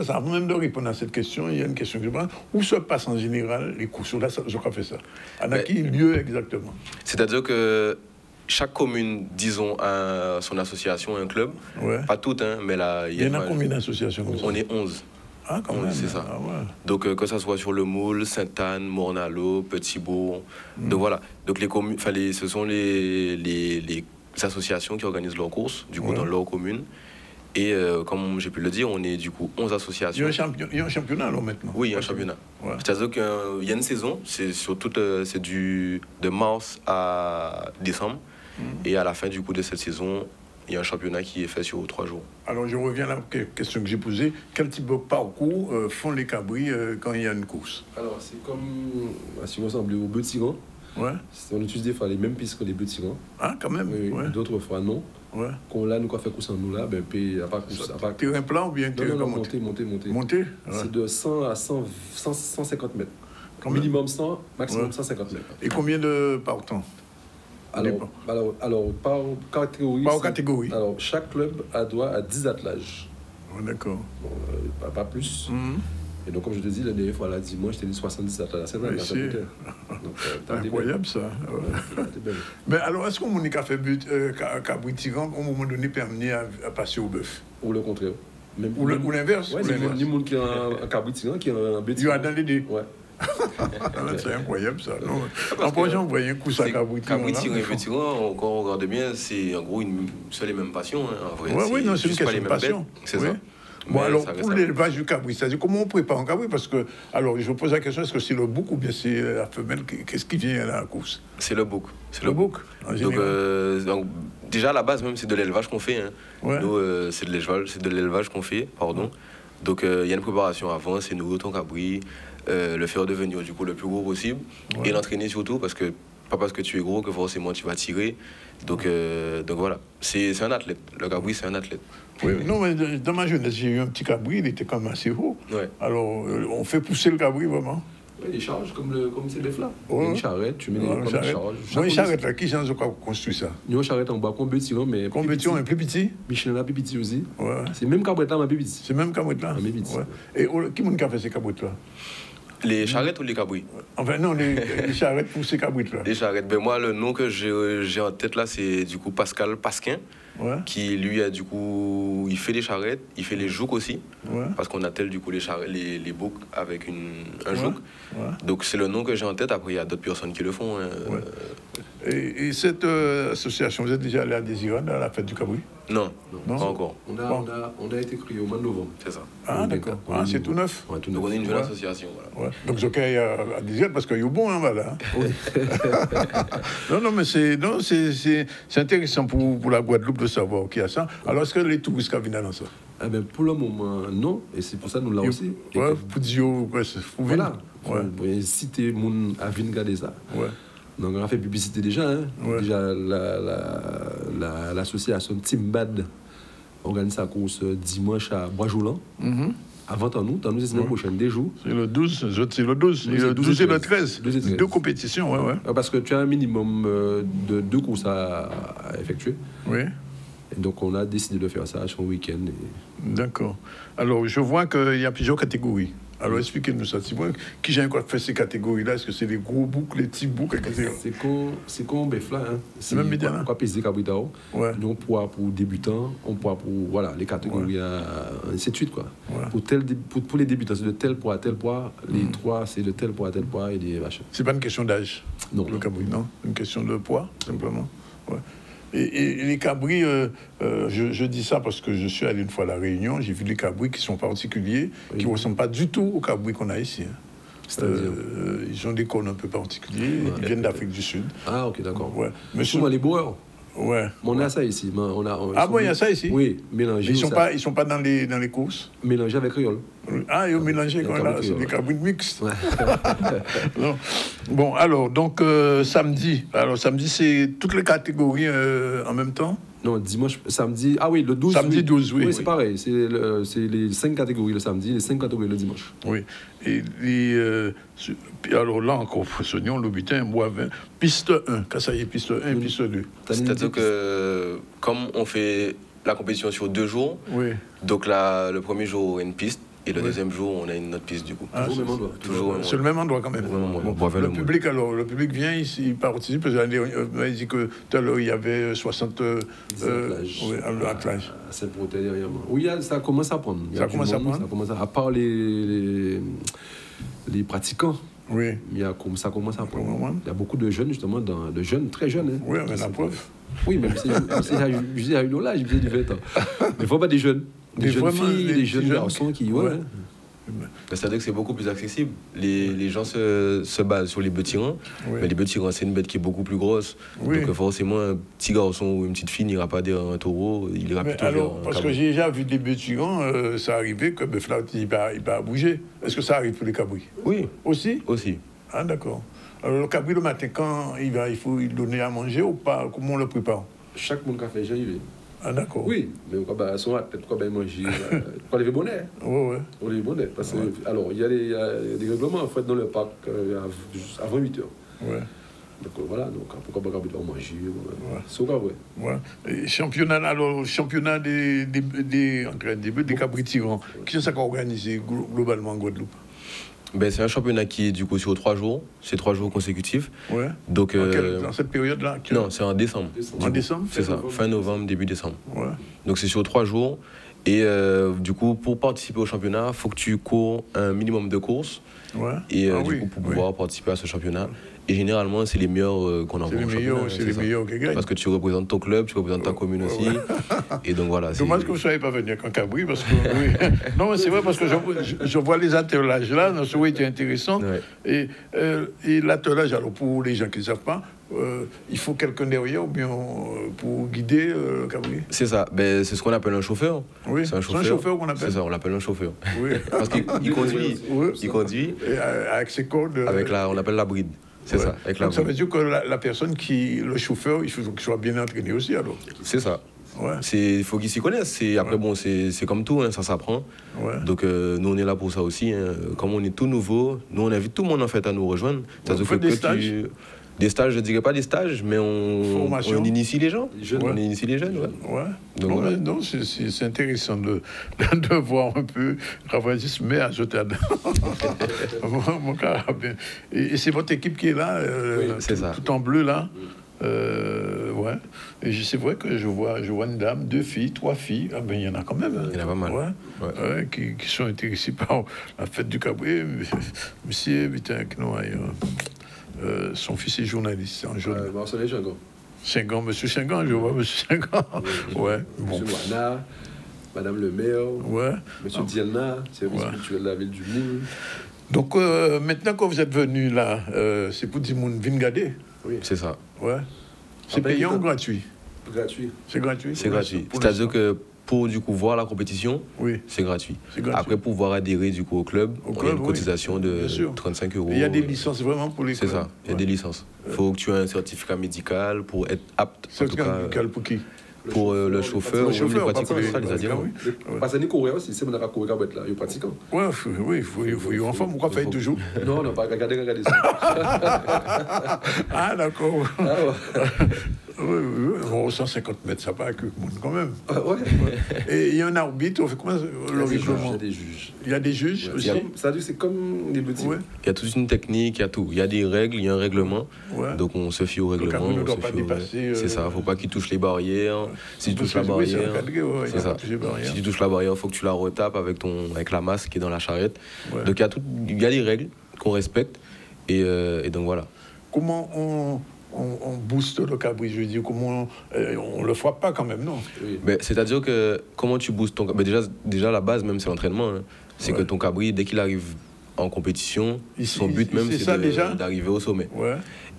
ça, avant même de répondre à cette question, il y a une question que je pense. Où se passent en général les courses? Là, je crois fait ça. À quel lieu exactement? C'est-à-dire que chaque commune, disons, a son association, un club. Pas toutes, hein, mais là... Il y en a combien d'associations? On est 11. Ah, quand même. C'est ça. Ah, ouais. Donc, que ça soit sur le Moule, Sainte-Anne, Mornalo, Petit-Bourg. Donc, voilà. Donc, les communes, ce sont les associations qui organisent leurs courses, du coup, dans leur commune. Et comme j'ai pu le dire, on est du coup 11 associations. Il y a un championnat alors maintenant? Oui, il y a un championnat. C'est-à-dire qu'il y a une saison, c'est de mars à décembre. Et à la fin du coup de cette saison, il y a un championnat qui est fait sur 3 jours. Alors je reviens à la question que j'ai posée. Quel type de parcours font les cabris quand il y a une course? Alors c'est comme si vous ressemblez aux bœufs tirants. On utilise des fois les mêmes pistes que les bœufs tirants. Ah quand même. D'autres fois non. Quand là nous quoi faire course en nous là, ben à pas course. Terrain plat ou bien non, monter. C'est de 100 à 150 mètres. Minimum 100, maximum 150 mètres. Et combien de partants? Alors, par catégorie. Par catégorie. Alors, chaque club a droit à 10 attelages. D'accord. Bon, pas plus. Et donc, comme je te dis, la dernière fois, dimanche, j'étais dit 70 attelages. C'est incroyable, ça. Mais alors, est-ce qu'on a fait cabri tirant, à un moment donné, permis à passer au bœuf? Ou le contraire. Ou l'inverse? Oui, ni monde qui a un cabri tirant, qui a un bœuf tirant. Il y a dans les deux. Ouais. C'est incroyable ça. En projet, on voyait un coup ça cabri tirant. Cabri tirant, effectivement, quand on regarde bien, c'est en gros une seule et même passion. En vrai, oui, c'est une question de passion. C'est ça. Bon, alors, pour l'élevage du cabri, c'est-à-dire comment on prépare un cabri? Parce que, alors, je pose la question, est-ce que c'est le bouc ou bien c'est la femelle? Qu'est-ce qui vient à la course? C'est le bouc. C'est le bouc, en général. Donc, déjà, à la base, même, c'est de l'élevage qu'on fait. Nous, c'est de l'élevage qu'on fait, pardon. Donc, il y a une préparation avant, c'est nous, ton cabri. Le faire devenir du coup le plus gros possible et l'entraîner surtout parce que pas parce que tu es gros que forcément tu vas tirer donc voilà c'est un athlète, le cabri c'est un athlète. Oui, non mais dans ma jeunesse j'ai eu un petit cabri, il était quand même assez haut. Alors on fait pousser le cabri vraiment. Oui, les charges comme ces bœufs là. Une charrette, tu mets des charges. Une charrette là, qui change de quoi construire ça? Une charrette en bas, combien tirant mais tirant est plus petit. Michelin là plus petit aussi. C'est même cabrette là mais plus petit. C'est même cabrette là. Et qui m'a fait ces cabrettes là? Les charrettes ou les cabris? Enfin non, les charrettes pour ces cabrites là. Les charrettes, ben moi le nom que j'ai en tête là c'est du coup Pascal Pasquin. Qui lui a du coup, il fait les charrettes, il fait les jougs aussi, parce qu'on attelle du coup les boucs avec un joug. Donc c'est le nom que j'ai en tête. Après il y a d'autres personnes qui le font. Et cette association, vous êtes déjà allé à Désirade à la fête du cabri? Non, pas encore. On a été créé au mois de novembre. C'est ça. Ah d'accord. C'est tout neuf. Donc on est une jeune association. Voilà. Donc je vais à Désirade parce qu'il y a bon, hein, voilà. non mais c'est intéressant pour la Guadeloupe de savoir qu'il y a ça. Alors est-ce que les touristes viennent dans ça? Pour le moment, non. Et c'est pour ça que nous l'avons aussi. Pour dire, voilà. Pour inciter moun à venir regarder ça. Donc on a fait publicité déjà. Déjà l'association Team Bad organise sa course dimanche à Bois-Joulan. Avant nous, c'est la semaine prochaine, des jours. C'est le 12, c'est le 12 et le 13. Deux compétitions, Parce que tu as un minimum de 2 courses à effectuer. Et donc, on a décidé de faire ça chaque week-end. D'accord. Alors, je vois qu'il y a plusieurs catégories. Alors, expliquez-nous ça. Qui j'ai encore fait ces catégories-là? Est-ce que c'est les gros boucs, les petits boucs, etc.? C'est comme Befla. Hein. C'est même médiana. Quoi peser Cabritao. Ouais. Nous, on pourra pour débutants, on pourra pour voilà, les catégories, ainsi de suite. Quoi. Ouais. Pour les débutants, c'est de tel poids à tel poids. Les trois, c'est de tel poids à tel poids et des vaches. C'est pas une question d'âge? Non. Le cabri, non? Une question de poids, simplement. Ouais. Et les cabris, je dis ça parce que je suis allé une fois à La Réunion, j'ai vu des cabris qui sont particuliers, qui ne ressemblent pas du tout aux cabris qu'on a ici. Ils ont des cônes un peu particuliers, ils viennent d'Afrique du Sud. Ah, ok, d'accord. Ouais. Mais souvent, les boers. Ouais. On a ça ici. Il y a ça ici? Oui, mélangé. Ils sont pas dans les courses? Mélangés avec créole. Ah, ils ont mélangé quand là, c'est des cabris mixtes. Ouais. Non. Bon, alors, donc samedi. Alors, samedi, c'est toutes les catégories en même temps? Non, dimanche, samedi. Ah oui, le 12. Samedi 12, oui. Oui, c'est pareil. C'est les 5 catégories le samedi, les 5 catégories le dimanche. Oui. Et alors là, encore, Soignon, le butin, Boivin, piste 1. Quand ça y est, piste 1 et piste 2. C'est-à-dire que, comme on fait la compétition sur 2 jours, donc là, le premier jour, on a une piste. Et le deuxième jour, on a une autre piste du coup. Ah, c'est le même endroit quand même. Le public, alors, le public vient ici, il participe. Il dit que tout à l'heure, il y avait 60 attelages. À Saint-Protais derrière moi. Oui, ça commence à prendre. Ça commence à prendre. À part les pratiquants. Oui. Ça commence à prendre. Il y a beaucoup de jeunes, justement, de jeunes, très jeunes. Hein. Oui, mais la preuve. Oui, même si j'ai eu l'âge, j'ai du 20 ans. Mais il ne faut pas des jeunes. Des jeunes filles, des jeunes garçons qui... Ouais. C'est-à-dire que c'est beaucoup plus accessible. Les gens se basent sur les bœufs tyrans, mais les bœufs tyrans, c'est une bête qui est beaucoup plus grosse. Donc forcément, un petit garçon ou une petite fille n'ira pas dire un taureau, il ira plutôt alors, parce que j'ai déjà vu des bœufs tyrans, ça arrivait que le Befla, il va bouger. Est-ce que ça arrive pour les cabris? Oui. Aussi? Aussi. Ah, d'accord. Alors, le cabri, le matin, quand il faut lui donner à manger ou pas? Comment on le prépare? Chaque monde qui a fait, j'y vais. Ah, d'accord. Oui, mais peut-être qu'on va manger. Pour les bonnets. Oui. Pour les bonnets. Parce que, alors, il y a des règlements en fait dans le parc avant 8 heures. Ouais. Donc voilà, donc pourquoi pas manger. C'est pas vrai. Ouais. Et championnat des cabris tyrans, qui est-ce qu'on a organisé globalement en Guadeloupe? C'est un championnat qui est du coup sur 3 jours. C'est 3 jours consécutifs. Ouais. Donc, dans cette période-là? Non, c'est en décembre. En décembre? C'est ça, fin novembre, début décembre. Ouais. Donc c'est sur 3 jours. Et du coup, pour participer au championnat, il faut que tu cours un minimum de courses. Ouais. Et du coup, pour pouvoir participer à ce championnat. Et généralement, c'est les meilleurs qu'on envoie au championnat. C'est les meilleurs qui gagnent. Parce que tu représentes ton club, tu représentes ta commune aussi. Et donc voilà. Dommage que vous ne soyez pas venu avec un cabri, parce que... Non, mais c'est vrai, parce que je vois les attelages là, ça aurait été intéressant. Ouais. Et l'attelage, alors pour les gens qui ne savent pas, il faut quelqu'un derrière ou bien pour guider le cabri? C'est ça, c'est ce qu'on appelle un chauffeur. Oui, c'est un chauffeur qu'on appelle. C'est ça, on l'appelle un chauffeur. Oui. Parce qu'il conduit. Il conduit. Et avec ses cordes. On appelle la bride. C'est ça. Avec donc ça veut dire que la personne le chauffeur, il faut qu'il soit bien entraîné aussi alors. C'est ça. Ouais. Il faut qu'ils s'y connaissent. Après, c'est comme tout, ça s'apprend. Ouais. Donc, nous, on est là pour ça aussi. Hein. Comme on est tout nouveau, nous, on invite tout le monde en fait à nous rejoindre. Vous faites des stages? Des stages, je ne dirais pas des stages, mais on initie les gens. On initie les jeunes. Ouais. Donc, non, c'est intéressant de voir un peu Ravagis, mais à jeter à mon carabin. Et c'est votre équipe qui est là, tout en bleu là. Ouais. Et c'est vrai que je vois une dame, 2 filles, 3 filles. Ah ben il y en a quand même. Il y en a pas mal. Ouais, qui sont intéressés par la fête du cabri. Monsieur Bitin-Kno, son fils est journaliste en jaune. Senghor, monsieur Senghor, je vois monsieur Senghor. Ouais. Monsieur Wana, madame le maire. Ouais. Monsieur Diana, service culturel de la ville du Moule. Donc maintenant que vous êtes venu là, c'est pour dire moun vin garder. Oui, c'est ça. Ouais. C'est payant ou gratuit? Gratuit. C'est gratuit? C'est gratuit. C'est-à-dire que pour du coup voir la compétition, c'est gratuit. Après, pour pouvoir adhérer du coup au club, il y a une cotisation de 35 €. Il y a des licences vraiment pour les clubs. C'est ça, il y a des licences. Il faut que tu aies un certificat médical pour être apte. Certificat médical pour qui? Pour le chauffeur ou les pratiquants, les adhérents. Parce que les coureurs aussi, c'est mon courir là, les pratiquants. Oui, il faut y en forme. Pourquoi faire toujours? Non, pas regarder ça. Ah, d'accord. Oui, 150 mètres, ça paraît que le monde quand même. Ouais. Et il y a un arbitre, on fait comment le règlement? Il y a des juges. Il y a des juges aussi. C'est comme les petits. Il y a toute une technique, il y a tout. Il y a des règles, il y a un règlement. Donc on se fie au règlement. Le ne doit pas dépasser. C'est ça, il ne faut pas qu'il touche les barrières. Si tu touches la barrière, c'est ça. Si tu touches la barrière, il faut que tu la retapes avec la masse qui est dans la charrette. Donc il y a des règles qu'on respecte. Et donc voilà. Comment on booste le cabri, je veux dire, comment on le frappe pas quand même, non? C'est-à-dire que comment tu boostes ton cabri, déjà la base même c'est l'entraînement, hein. C'est que ton cabri, dès qu'il arrive en compétition, son but même c'est d'arriver au sommet.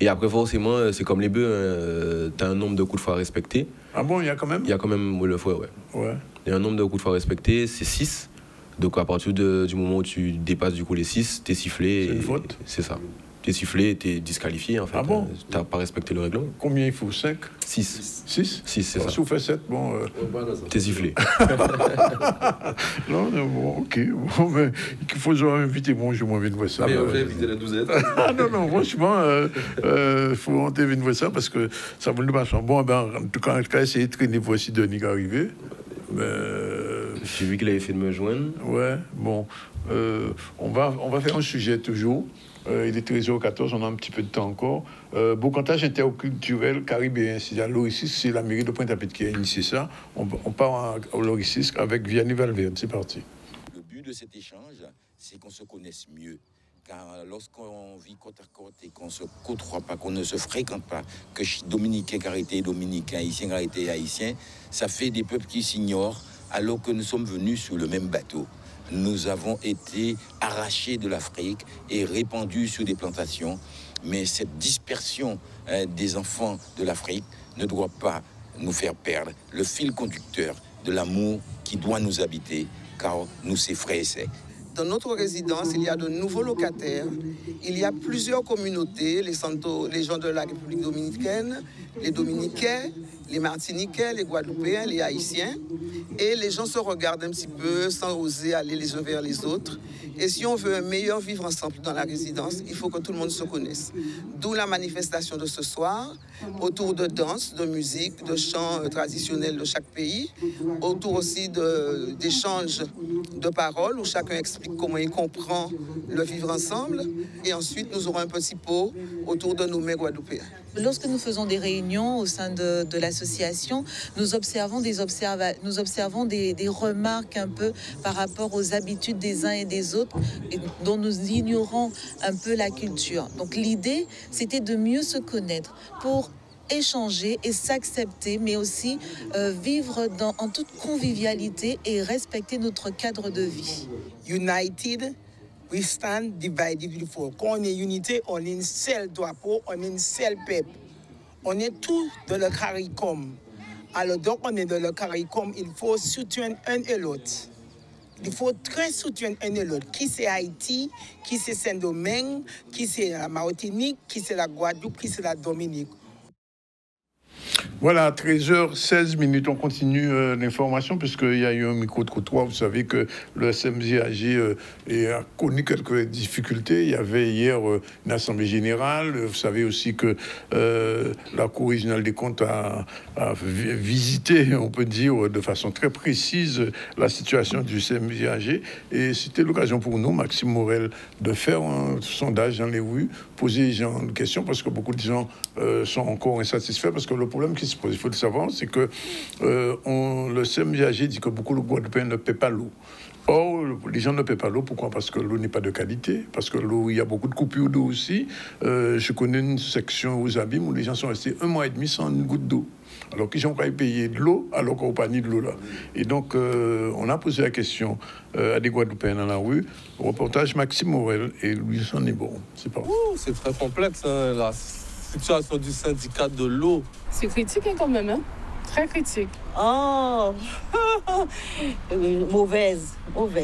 Et après forcément c'est comme les bœufs, tu as un nombre de coups de foie à respecter. Ah bon, il y a quand même? Il y a quand même le foie, il y a un nombre de coups de foie à respecter, c'est 6. Donc à partir du moment où tu dépasses du coup les 6, t'es sifflé. C'est une faute? C'est ça. T'es sifflé, t'es disqualifié en fait. Ah bon? T'as pas respecté le règlement. Combien il faut? 5? 6. 6? 6, c'est ça. Si vous faites 7, bon... T'es sifflé. Non, bon, ok. Bon, mais il faut genre inviter. Bon, je m'en viens de voir ça. Mais on va inviter la douzaine. Non, franchement, il faut monter venir voir ça parce que ça vaut le machin. Bon, en tout cas, essayer de traîner, voici Denis arrivé. J'ai vu qu'il avait fait de me joindre. Ouais, bon. On va faire un sujet toujours. Il est 13h14, on a un petit peu de temps encore. Bocantage interculturel caribéen, c'est-à-dire l'Oricis, c'est la mairie de Pointe-à-Pitre qui a initié ça. On part à l'Oricis avec Vianney Valverde, c'est parti. Le but de cet échange, c'est qu'on se connaisse mieux. Car lorsqu'on vit côte à côte et qu'on ne se côtoie pas, qu'on ne se fréquente pas, que Dominicain carité Dominicain, Haïtien carité Haïtien, ça fait des peuples qui s'ignorent alors que nous sommes venus sur le même bateau. Nous avons été arrachés de l'Afrique et répandus sur des plantations. Mais cette dispersion des enfants de l'Afrique ne doit pas nous faire perdre le fil conducteur de l'amour qui doit nous habiter, car nous, c'est frères et sœurs. Dans notre résidence, il y a de nouveaux locataires. Il y a plusieurs communautés, les gens de la République dominicaine, les Dominicains, les Martiniquais, les Guadeloupéens, les Haïtiens. Et les gens se regardent un petit peu sans oser aller les uns vers les autres. Et si on veut un meilleur vivre ensemble dans la résidence, il faut que tout le monde se connaisse. D'où la manifestation de ce soir, autour de danse, de musique, de chants traditionnels de chaque pays, autour aussi d'échanges de paroles où chacun explique comment il comprend le vivre ensemble. Et ensuite, nous aurons un petit pot autour de nos mets guadeloupéens. Lorsque nous faisons des réunions au sein de l'association, nous observons des remarques un peu par rapport aux habitudes des uns et des autres, et dont nous ignorons un peu la culture. Donc l'idée, c'était de mieux se connaître pour échanger et s'accepter, mais aussi vivre en toute convivialité et respecter notre cadre de vie. United, we stand, divided we fall. Quand on est unité, on est une seule drapeau, on est une seule peuple. On est tous dans le CARICOM. Alors donc on est dans le CARICOM, il faut soutenir un et l'autre. Il faut très soutenir un et l'autre. Qui c'est Haïti, qui c'est Saint-Domingue, qui c'est la Martinique, qui c'est la Guadeloupe, qui c'est la Dominique. Voilà, 13h16. On continue l'information puisqu'il y a eu un micro-trottoir. Vous savez que le SMJAG a connu quelques difficultés. Il y avait hier une assemblée générale. Vous savez aussi que la Cour régionale des comptes a visité, on peut dire, de façon très précise la situation du SMJAG. Et c'était l'occasion pour nous, Maxime Morel, de faire un sondage dans les rues, poser les gens une question parce que beaucoup de gens sont encore insatisfaits parce que le problème qui se pose, il faut le savoir, c'est que le CMJAG dit que beaucoup de Guadeloupéens ne paient pas l'eau. Or, les gens ne paient pas l'eau. Pourquoi? Parce que l'eau n'est pas de qualité. Parce que l'eau, il y a beaucoup de coupures d'eau aussi. Je connais une section aux Abîmes où les gens sont restés 1 mois et demi sans une goutte d'eau. Alors qu'ils ont payé de l'eau, alors qu'on n'a pas ni de l'eau là. Et donc, on a posé la question à des Guadeloupéens dans la rue. Reportage Maxime Morel et Louis Sonébon. C'est pas. C'est très complexe, hein, la situation du syndicat de l'eau. C'est critique quand même, hein? Très critique. Oh, mauvaise.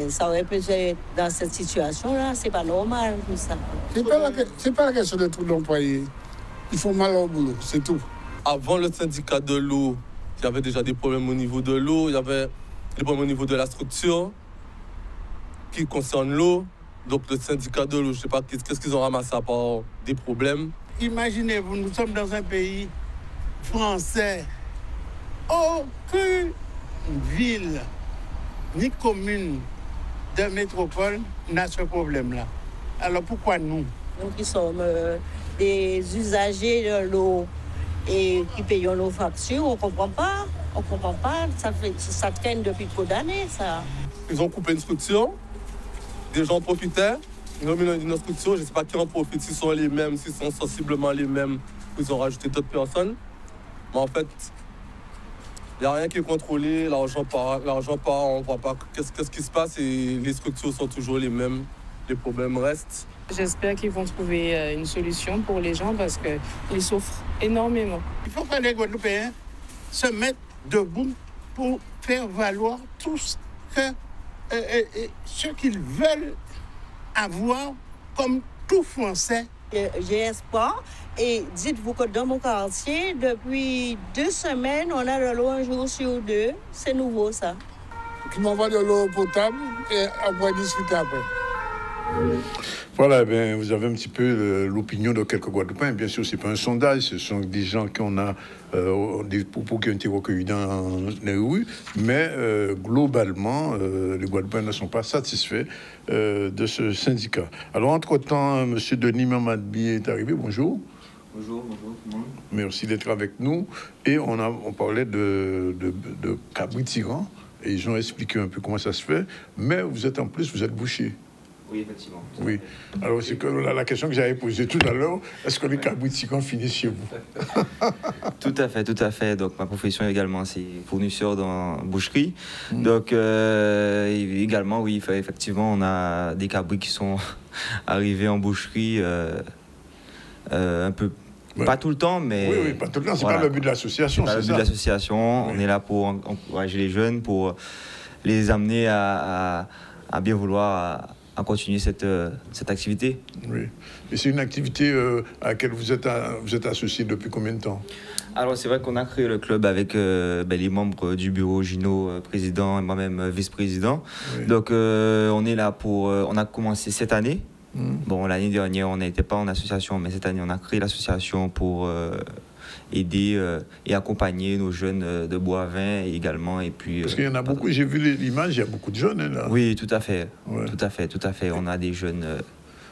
Ça aurait pu être dans cette situation-là, c'est pas normal tout ça. C'est pas la question de tout l'employé. Il faut mal au boulot, c'est tout. Avant le syndicat de l'eau, il y avait déjà des problèmes au niveau de l'eau, il y avait des problèmes au niveau de la structure qui concerne l'eau. Donc le syndicat de l'eau, je ne sais pas qu'est-ce qu'ils ont ramassé à part des problèmes. Imaginez-vous, nous sommes dans un pays Français, aucune ville ni commune de métropole n'a ce problème-là. Alors pourquoi nous? Nous qui sommes des usagers de l'eau et qui payons nos factures, on ne comprend pas. On ne comprend pas. Ça traîne depuis trop d'années, ça. Ils ont coupé une structure, des gens profitaient, ils ont mis une structure, je ne sais pas qui en profite, s'ils sont les mêmes, s'ils sont sensiblement les mêmes, ils ont rajouté d'autres personnes. Mais en fait, il n'y a rien qui est contrôlé, l'argent part, on ne voit pas qu'est-ce qui se passe et les structures sont toujours les mêmes, les problèmes restent. J'espère qu'ils vont trouver une solution pour les gens parce qu'ils souffrent énormément. Il faut que les Guadeloupéens se mettent debout pour faire valoir tout ce qu'ils veulent avoir comme tout Français. J'ai espoir. Et dites-vous que dans mon quartier, depuis 2 semaines, on a de l'eau un jour sur 2. C'est nouveau, ça. Qui m'envoie de l'eau potable et on va discuter après. Voilà, ben, vous avez un petit peu l'opinion de quelques Guadeloupéens. Bien sûr, ce n'est pas un sondage, ce sont des gens qu'on a, des propos qui ont été recueillis dans les rues, mais globalement, les Guadeloupéens ne sont pas satisfaits de ce syndicat. Alors, entre-temps, M. Denis Mamadbi est arrivé. Bonjour. Bonjour tout le monde. Merci d'être avec nous. Et on parlait de cabri tyran, et ils ont expliqué un peu comment ça se fait, mais vous êtes boucher. Oui, effectivement. Oui. Alors, c'est que la question que j'avais posée tout à l'heure, est-ce que les cabris tyrans finissent chez vous? Tout à fait. Donc, ma profession également, c'est fournisseur dans la boucherie. Donc, également, oui, effectivement, on a des cabris qui sont arrivés en boucherie un peu... Ouais. Pas tout le temps, mais... Oui, pas tout le temps. C'est pas le but de l'association, c'est ça. C'est le but de l'association. Oui. On est là pour encourager les jeunes, pour les amener à bien vouloir... à continuer cette activité. Oui. Et c'est une activité à laquelle vous êtes associé depuis combien de temps? Alors, c'est vrai qu'on a créé le club avec les membres du bureau, Gino, président, et moi-même, vice-président. Oui. Donc, on est là pour... on a commencé cette année. Bon, l'année dernière, on n'était pas en association, mais cette année, on a créé l'association pour... aider et accompagner nos jeunes de Bois-Vin également. Et puis, parce qu'il y en a beaucoup, j'ai vu l'image, il y a beaucoup de jeunes là. Oui, tout à fait. On a des jeunes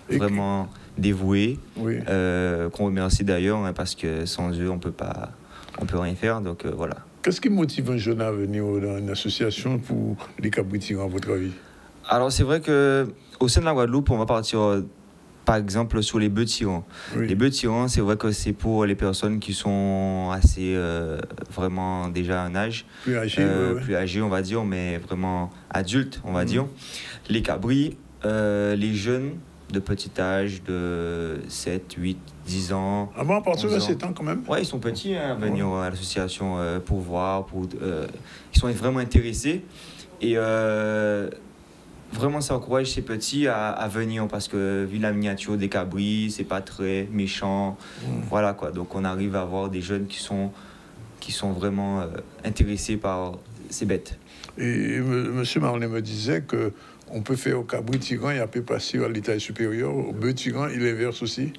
vraiment dévoués, qu'on remercie d'ailleurs, hein, parce que sans eux, on peut rien faire. Donc voilà. Qu'est-ce qui motive un jeune à venir dans une association pour les cabris tyrans, à votre avis? Alors c'est vrai qu'au sein de la Guadeloupe, on va partir... Par exemple, sur les bœufs tyrans. Oui. Les bœufs tyrans, c'est vrai que c'est pour les personnes qui sont assez, vraiment déjà à un âge. Plus âgées, on va dire, mais vraiment adultes, on va dire. Les cabris, les jeunes de petit âge, de 7, 8, 10 ans. Ah bon, à partir de 7 ans quand même? Oui, ils sont petits à venir à l'association pour voir. Ils sont vraiment intéressés. Et... vraiment, ça encourage ces petits à venir parce que, vu la miniature des cabris, c'est pas très méchant. Voilà quoi. Donc, on arrive à avoir des jeunes qui sont vraiment intéressés par ces bêtes. Et M. Marlin me disait qu'on peut faire au cabri tyran et après passer à l'étage supérieur. Au bœuf tyran, il inverse aussi.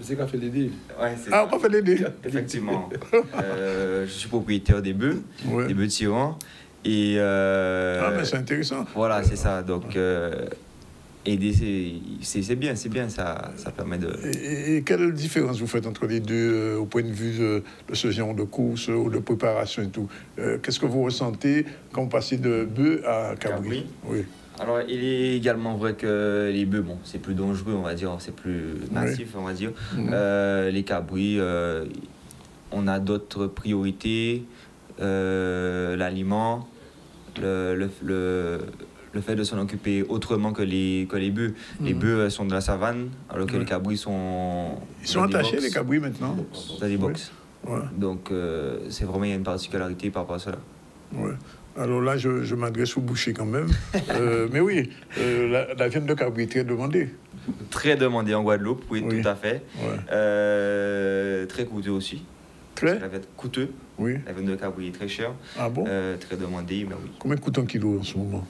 C'est qu'à faire les dés. Ouais, on peut faire les dés. Effectivement. Je suis propriétaire des bœufs, des bœufs tyrans. Et mais c'est intéressant. Voilà, c'est ça. Donc, aider, c'est bien, ça permet de... Et quelle différence vous faites entre les deux au point de vue de ce genre de course ou de préparation et tout? Qu'est-ce que vous ressentez quand vous passez de bœuf à cabri? Oui. Alors, il est également vrai que les bœufs, bon, c'est plus dangereux, on va dire, c'est plus massif, on va dire. Les cabris, on a d'autres priorités. L'aliment, le fait de s'en occuper autrement que les bœufs. Les bœufs sont de la savane, alors que les cabris sont... Ils sont attachés, les cabris, maintenant? Dans des box. Donc, c'est vraiment, il y a une particularité par rapport à cela. Ouais. Alors là, je m'adresse au boucher quand même. Mais oui, la viande de cabri est très demandée. Très demandée en Guadeloupe, oui. Tout à fait. Très coûteux aussi. Ça va être coûteux. Oui. La viande de cabri est très chère. Ah bon? Très demandée, mais oui. Combien coûte un kilo en ce moment?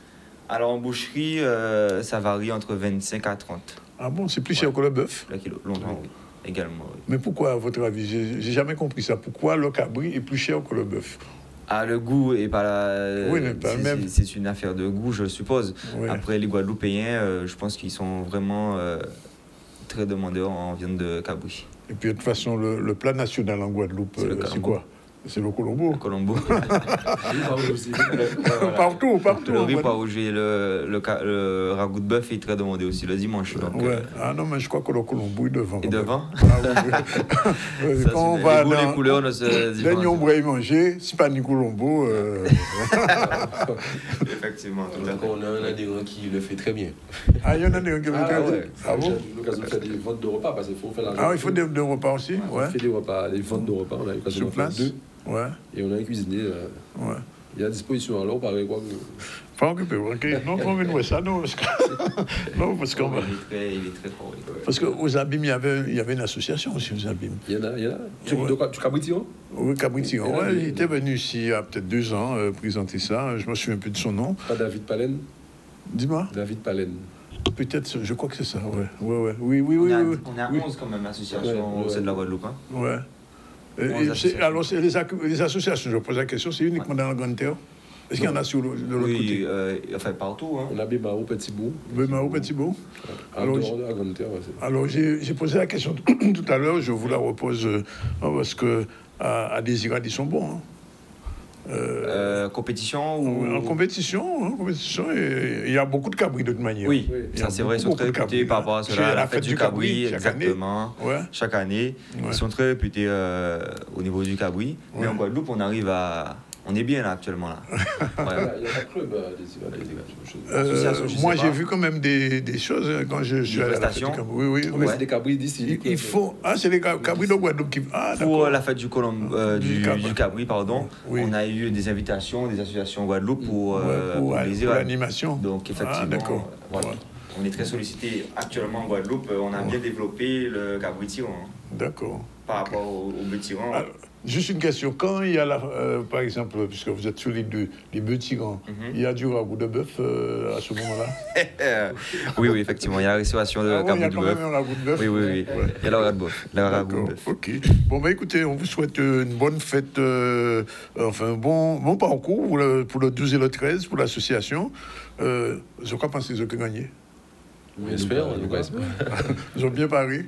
Alors en boucherie, ça varie entre 25 à 30. Ah bon? C'est plus cher que le bœuf? Le kilo, longtemps, oui. également. Oui. Mais pourquoi, à votre avis, j'ai jamais compris ça, pourquoi le cabri est plus cher que le bœuf? Ah, le goût est pas là. Oui, mais pas le même. C'est une affaire de goût, je suppose. Oui. Après, les Guadeloupéens, je pense qu'ils sont vraiment très demandeurs en viande de cabri. Et puis, de toute façon, le plat national en Guadeloupe, c'est quoi? C'est le colombo. Le colombo. Partout. Le riz paougé, le ragoût de bœuf est très demandé aussi le dimanche. Donc, Ah non, mais je crois que le colombo est devant. Et devant quand on va dans les couleurs ne se différencient. On va y manger, c'est pas ni colombo. Effectivement, tout à fait. On a un adhérent qui le fait très bien. Ah, il y en a un adhérent qui le fait très bien. Ah bon? J'ai eu l'occasion de faire des ventes de repas parce qu'il faut faire la Ah, il faut des repas aussi? On fait des repas, des ventes de repas. On a eu l'occasion de faire 2. Ouais. Et on a un cuisinier. Ouais. Il est à disposition. Alors, pareil, quoi. Pas occupé, ok. Non, on va voir ça, non. Non, parce qu'on va. Il est très fort. Parce qu'aux Abîmes, il y avait une association aussi aux Abîmes. Il y en a. Tu Cabri-Tiran? Oui, Cabri-Tiran. Ouais, il était venu ici il y a peut-être 2 ans présenter ça. Je me souviens plus de son nom. Pas David Palen? Dis-moi. David Palen. Peut-être, je crois que c'est ça, ouais. Oui. On est à 11 quand même, associations au sein de la Guadeloupe. Hein. Ouais. Alors, les associations, je pose la question, c'est uniquement dans la Grande Terre? Est-ce qu'il y en a sur l'autre côté? Enfin, partout. Hein. On a Bémao, Petit-Bourg. Bémao, Petit-Bourg. Alors, de la Grande Terre, alors j'ai posé la question tout à l'heure, je vous la repose parce que à Désirade, ils sont bons. Hein. Compétition ou... En compétition, il y a beaucoup de cabris de toute manière. Oui, ça c'est vrai, ils sont très réputés par rapport à cela. La fête du cabri, exactement. Chaque année, ils sont très réputés au niveau du cabri. Mais en Guadeloupe, on arrive à... On est bien là actuellement. Là. Ouais. Il y a un club moi, j'ai vu quand même des choses quand je suis allé à la fête du cabri. Oui. C'est des cabris d'ici. Il faut... Ah, c'est des cabris de Guadeloupe qui... Ah, pour la fête du cabri, pardon, on a eu des invitations des associations Guadeloupe pour l'animation. Donc, effectivement, voilà. On est très sollicité actuellement en Guadeloupe. On a bien développé le cabri-tiran. D'accord. Par rapport au bœuf-tiran. Juste une question. Quand il y a, par exemple, puisque vous êtes sur les deux, les bœufs-tirants, il y a du ragoût de bœuf à ce moment-là? Oui, effectivement. Il y a la restauration de ragoût de bœuf. Il y a quand même un ragoût de bœuf? Oui. Il y a le ragoût de bœuf. Ok. Bon, écoutez, on vous souhaite une bonne fête, enfin, bon parcours pour le 12 et le 13, pour l'association. Je crois penser qu'ils ont gagné. J'espère. Ils ont bien parié.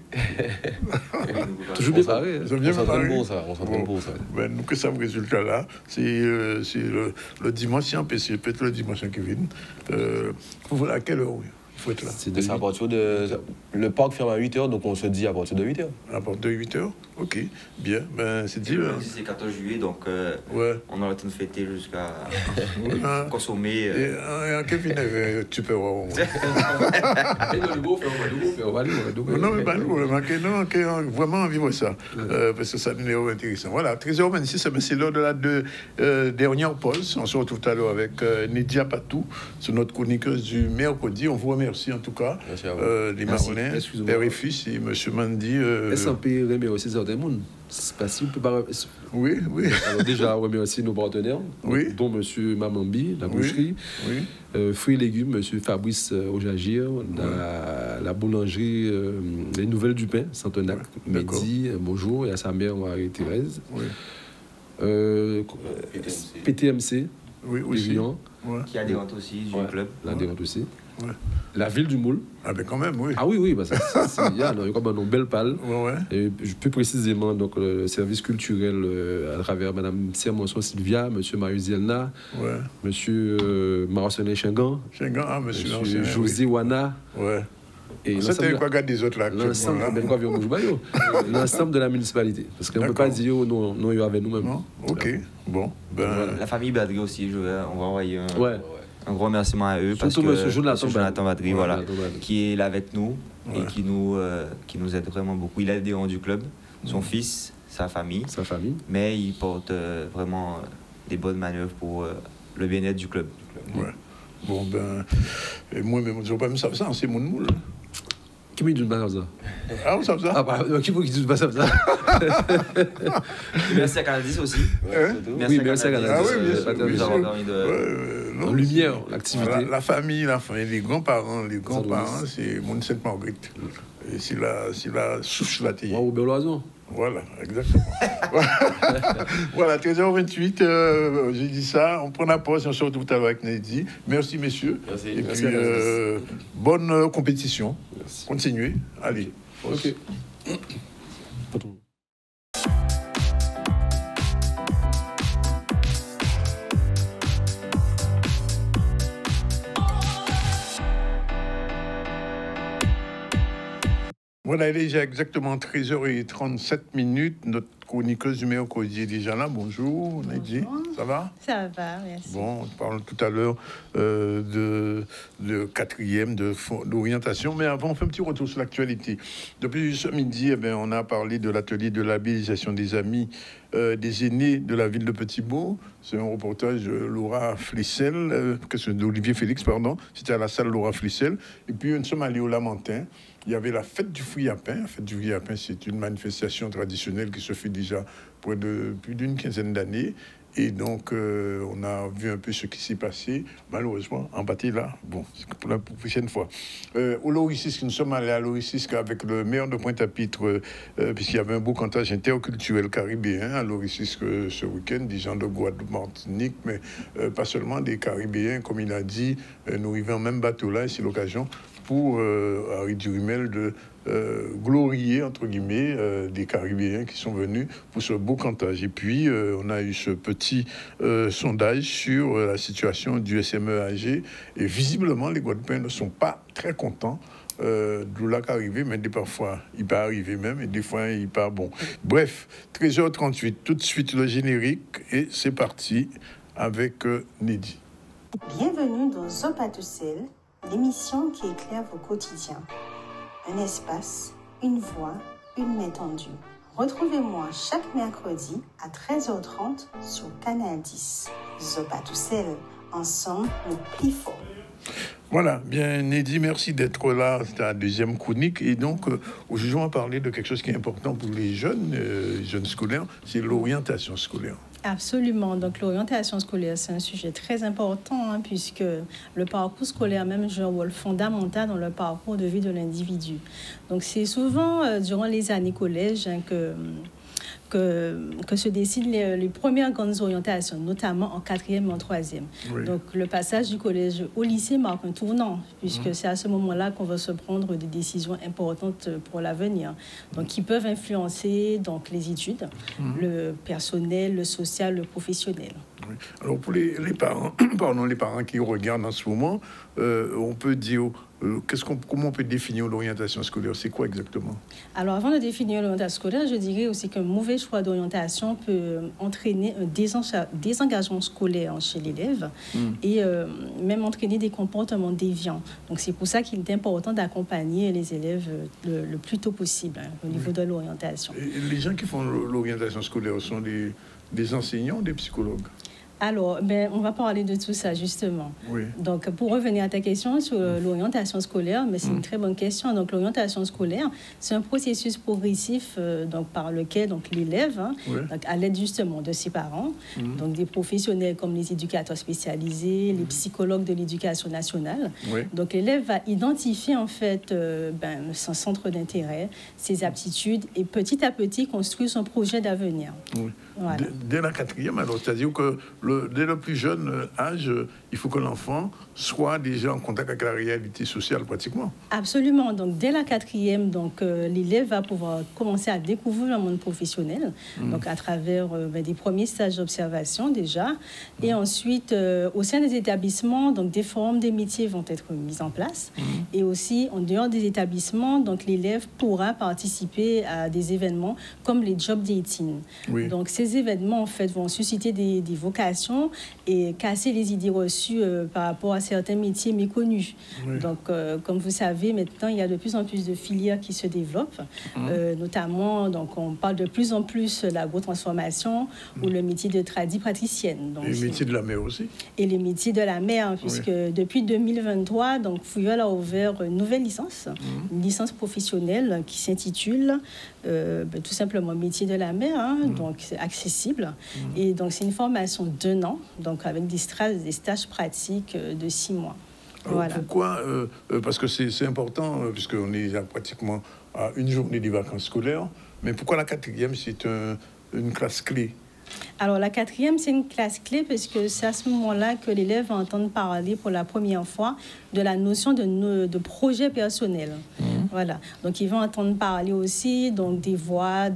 Toujours bien parié. Ils ont bien parié. On s'entraîne pour ça. Nous, que ça, le résultat-là, c'est le dimanche en PC, peut-être le dimanche qui vient. À quelle heure, oui? Faut être là. C'est à partir de... Le parc ferme à 8h, donc on se dit à partir de 8h. À partir de 8h? Ok, bien. C'est dit. C'est 14 juillet, donc on aura le temps de fêter jusqu'à consommer. Et Kevin, tu peux voir. Non, mais pas nous. Vraiment vivre ça. Parce que ça nous est intéressant. Voilà, 13h26, c'est l'heure de la dernière pause. On se retrouve tout à l'heure avec Nidia Patou, c'est notre chroniqueuse du mercredi. On vous remercie en tout cas. Les Marronais, père et fils, et M. Mandi. SMP remet aussi certains mondes. C'est pas si on peut pas... Oui. Alors déjà, on remet aussi nos partenaires, dont M. Mamambi, la boucherie, fruits et légumes, M. Fabrice Ojagir, la boulangerie Les Nouvelles du Pain, Santenac, Mehdi, bonjour, et à sa mère Marie-Thérèse. PTMC, aussi. Qui adhérente aussi du club. L'adhérente aussi. La ville du Moule. Ah ben quand même, oui. Ah oui, bah il y a une belle palle. Et plus précisément, donc, le service culturel à travers Mme Sermonson Sylvia, M. Marius Zielna, M. Marcelin Chengan, M. José Wana. Et c'était quoi regarder des autres là? L'ensemble de la municipalité. Parce qu'on ne peut pas dire non, il y avait nous-mêmes. Ok, bon. La famille Badri aussi, on va envoyer un gros remerciement à eux. Surtout parce que Jonathan Badri, qui est là avec nous et qui nous aide vraiment beaucoup. Il a adhérent du club, son fils, sa famille. Mais il porte vraiment des bonnes manœuvres pour le bien-être du club. Bon, moi-même, je ne vais pas me savoir ça, c'est mon moule. Qui me dit pas ça? Ah, on sait ça? Ah, bah, qui faut qu'il dise pas ça? Merci à Canadis aussi. Merci à Canadis. Ah oui, bien sûr. Nous avons permis de... En lumière, l'activité. La famille, les grands-parents, c'est mon Sainte-Marguerite. Et si la souche la tille. Au Berloison. Voilà, exactement. Voilà, 13h28, j'ai dit ça. On prend la pause, on se retrouve tout à l'heure avec Nedi. Merci, messieurs. Merci. Et merci, puis, bonne compétition. Merci. Continuez. Allez. Ok. Voilà, il est déjà exactement 13h37. Notre chroniqueuse numéro est déjà là. Bonjour, Nedji. Ça va? Ça va, merci. Bon, on parle tout à l'heure de quatrième, d'orientation. Mais avant, on fait un petit retour sur l'actualité. Depuis ce midi, on a parlé de l'atelier de labellisation des amis des aînés de la ville de Petit-Bourg. C'est un reportage de Laura Flissel, d'Olivier Félix, pardon. C'était à la salle Laura Flissel. Et puis, nous sommes allés au Lamentin. Il y avait la fête du fruit à pain. La fête du fruit à pain, c'est une manifestation traditionnelle qui se fait déjà plus d'une quinzaine d'années. Et donc, on a vu un peu ce qui s'est passé. Malheureusement, en bâti là, bon, c'est pour la prochaine fois. Au Loricisque, nous sommes allés à Loricisque avec le maire de Pointe-à-Pitre, puisqu'il y avait un beau cantage interculturel caribéen à Loricisque ce week-end, des gens de Guadeloupe, Martinique, mais pas seulement des Caribéens, comme il a dit, nous arrivons en même bateau là, et c'est l'occasion pour Harry Durimel de glorier, entre guillemets, des Caribéens qui sont venus pour ce beau cantage. Et puis, on a eu ce petit sondage sur la situation du SME-AG. Et visiblement, les Guadeloupéens ne sont pas très contents du lac arrivé, mais parfois, il peut arriver même, et des fois, il part bon. Bref, 13h38, tout de suite le générique, et c'est parti avec Nedji. Bienvenue dans Zopatoussel, l'émission qui éclaire vos quotidiens. Un espace, une voix, une main tendue. Retrouvez-moi chaque mercredi à 13h30 sur Canal 10. Zopatoussel, ensemble, nous plus fort. Voilà, bien Nedji, merci d'être là. C'est la deuxième chronique. Et donc, aujourd'hui, on va parler de quelque chose qui est important pour les jeunes scolaires, c'est l'orientation scolaire. Absolument. Donc, l'orientation scolaire, c'est un sujet très important, puisque le parcours scolaire même joue un rôle fondamental dans le parcours de vie de l'individu. Donc, c'est souvent durant les années collège que se décident les premières grandes orientations, notamment en 4e et en 3e. Oui. Donc, le passage du collège au lycée marque un tournant, puisque c'est à ce moment-là qu'on va se prendre des décisions importantes pour l'avenir, donc qui peuvent influencer donc, les études, le personnel, le social, le professionnel. Oui. Alors, pour les parents, les parents qui regardent en ce moment, on peut dire... comment on peut définir l'orientation scolaire? C'est quoi exactement? Alors, avant de définir l'orientation scolaire, je dirais aussi qu'un mauvais choix d'orientation peut entraîner un désengagement scolaire chez l'élève et même entraîner des comportements déviants. Donc, c'est pour ça qu'il est important d'accompagner les élèves le plus tôt possible au niveau de l'orientation. Et les gens qui font l'orientation scolaire sont des enseignants ou des psychologues? Alors, on va parler de tout ça, justement. Oui. Donc, pour revenir à ta question sur l'orientation scolaire, mais c'est une très bonne question. Donc, l'orientation scolaire, c'est un processus progressif donc, par lequel donc, l'élève, donc, à l'aide justement de ses parents, donc des professionnels comme les éducateurs spécialisés, les psychologues de l'éducation nationale. Donc, l'élève va identifier, en fait, son centre d'intérêt, ses aptitudes, et petit à petit construire son projet d'avenir. Voilà. Dès la 4e, alors, c'est-à-dire que dès le plus jeune âge, il faut que l'enfant soit déjà en contact avec la réalité sociale pratiquement. Absolument. Donc, dès la 4e, donc, l'élève va pouvoir commencer à découvrir le monde professionnel, donc à travers des premiers stages d'observation déjà. Et ensuite, au sein des établissements, donc, des forums des métiers vont être mises en place. Et aussi, en dehors des établissements, donc, l'élève pourra participer à des événements comme les job dating. Donc, ces événements, en fait, vont susciter des vocations et casser les idées reçues par rapport à certains métiers méconnus. Donc, comme vous savez, maintenant, il y a de plus en plus de filières qui se développent, notamment, donc, on parle de plus en plus de l'agrotransformation ou le métier de praticienne. Donc, et les métiers de la mer aussi. Et les métiers de la mer, puisque depuis 2023, donc, Fouillol a ouvert une nouvelle licence, une licence professionnelle qui s'intitule tout simplement métier de la mer, donc c'est accessible. Et donc, c'est une formation d'1 an, donc avec des stages pratiques de 6 mois. Alors, voilà. Pourquoi parce que c'est important, puisqu'on est pratiquement à une journée des vacances scolaires, mais pourquoi la 4e, c'est une classe clé? Alors, la 4e, c'est une classe clé parce que c'est à ce moment-là que l'élève va entendre parler pour la première fois de la notion de projet personnel. Voilà. Donc, ils vont entendre parler aussi donc, des voies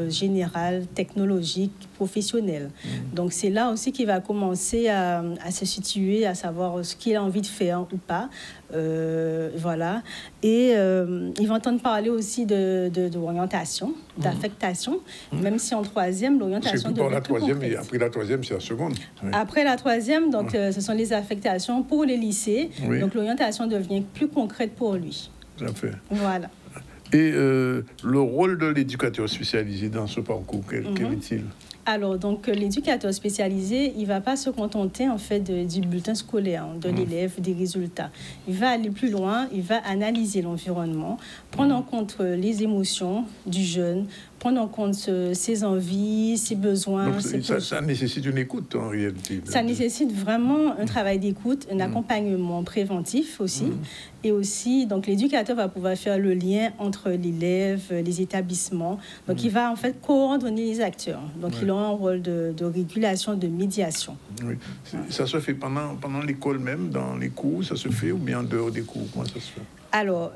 générales, technologiques, professionnelles. Donc, c'est là aussi qu'il va commencer à se situer, à savoir ce qu'il a envie de faire ou pas. Voilà. Et ils vont entendre parler aussi d'orientation, d'affectation, même si en 3e, l'orientation devient la 3e et après la 3e, c'est la seconde. Oui. Après la 3e, donc, ce sont les affectations pour les lycées. Oui. Donc, l'orientation devient plus concrète pour lui. Tout à fait. Voilà. Et le rôle de l'éducateur spécialisé dans ce parcours, quel est-il? Alors, donc, l'éducateur spécialisé, il ne va pas se contenter, en fait, du bulletin scolaire, de l'élève, des résultats. Il va aller plus loin, il va analyser l'environnement, prendre en compte les émotions du jeune, prendre en compte ses envies, ses besoins. Donc, ça nécessite une écoute, en réalité. Ça nécessite vraiment un travail d'écoute, un accompagnement préventif aussi. Et aussi, donc, l'éducateur va pouvoir faire le lien entre l'élève, les établissements. Donc, il va, en fait, coordonner les acteurs. Donc, il a un rôle de régulation, de médiation. Oui. Ça se fait pendant l'école même, dans les cours, ça se fait, ou bien en dehors des cours? Comment ça se fait? Alors,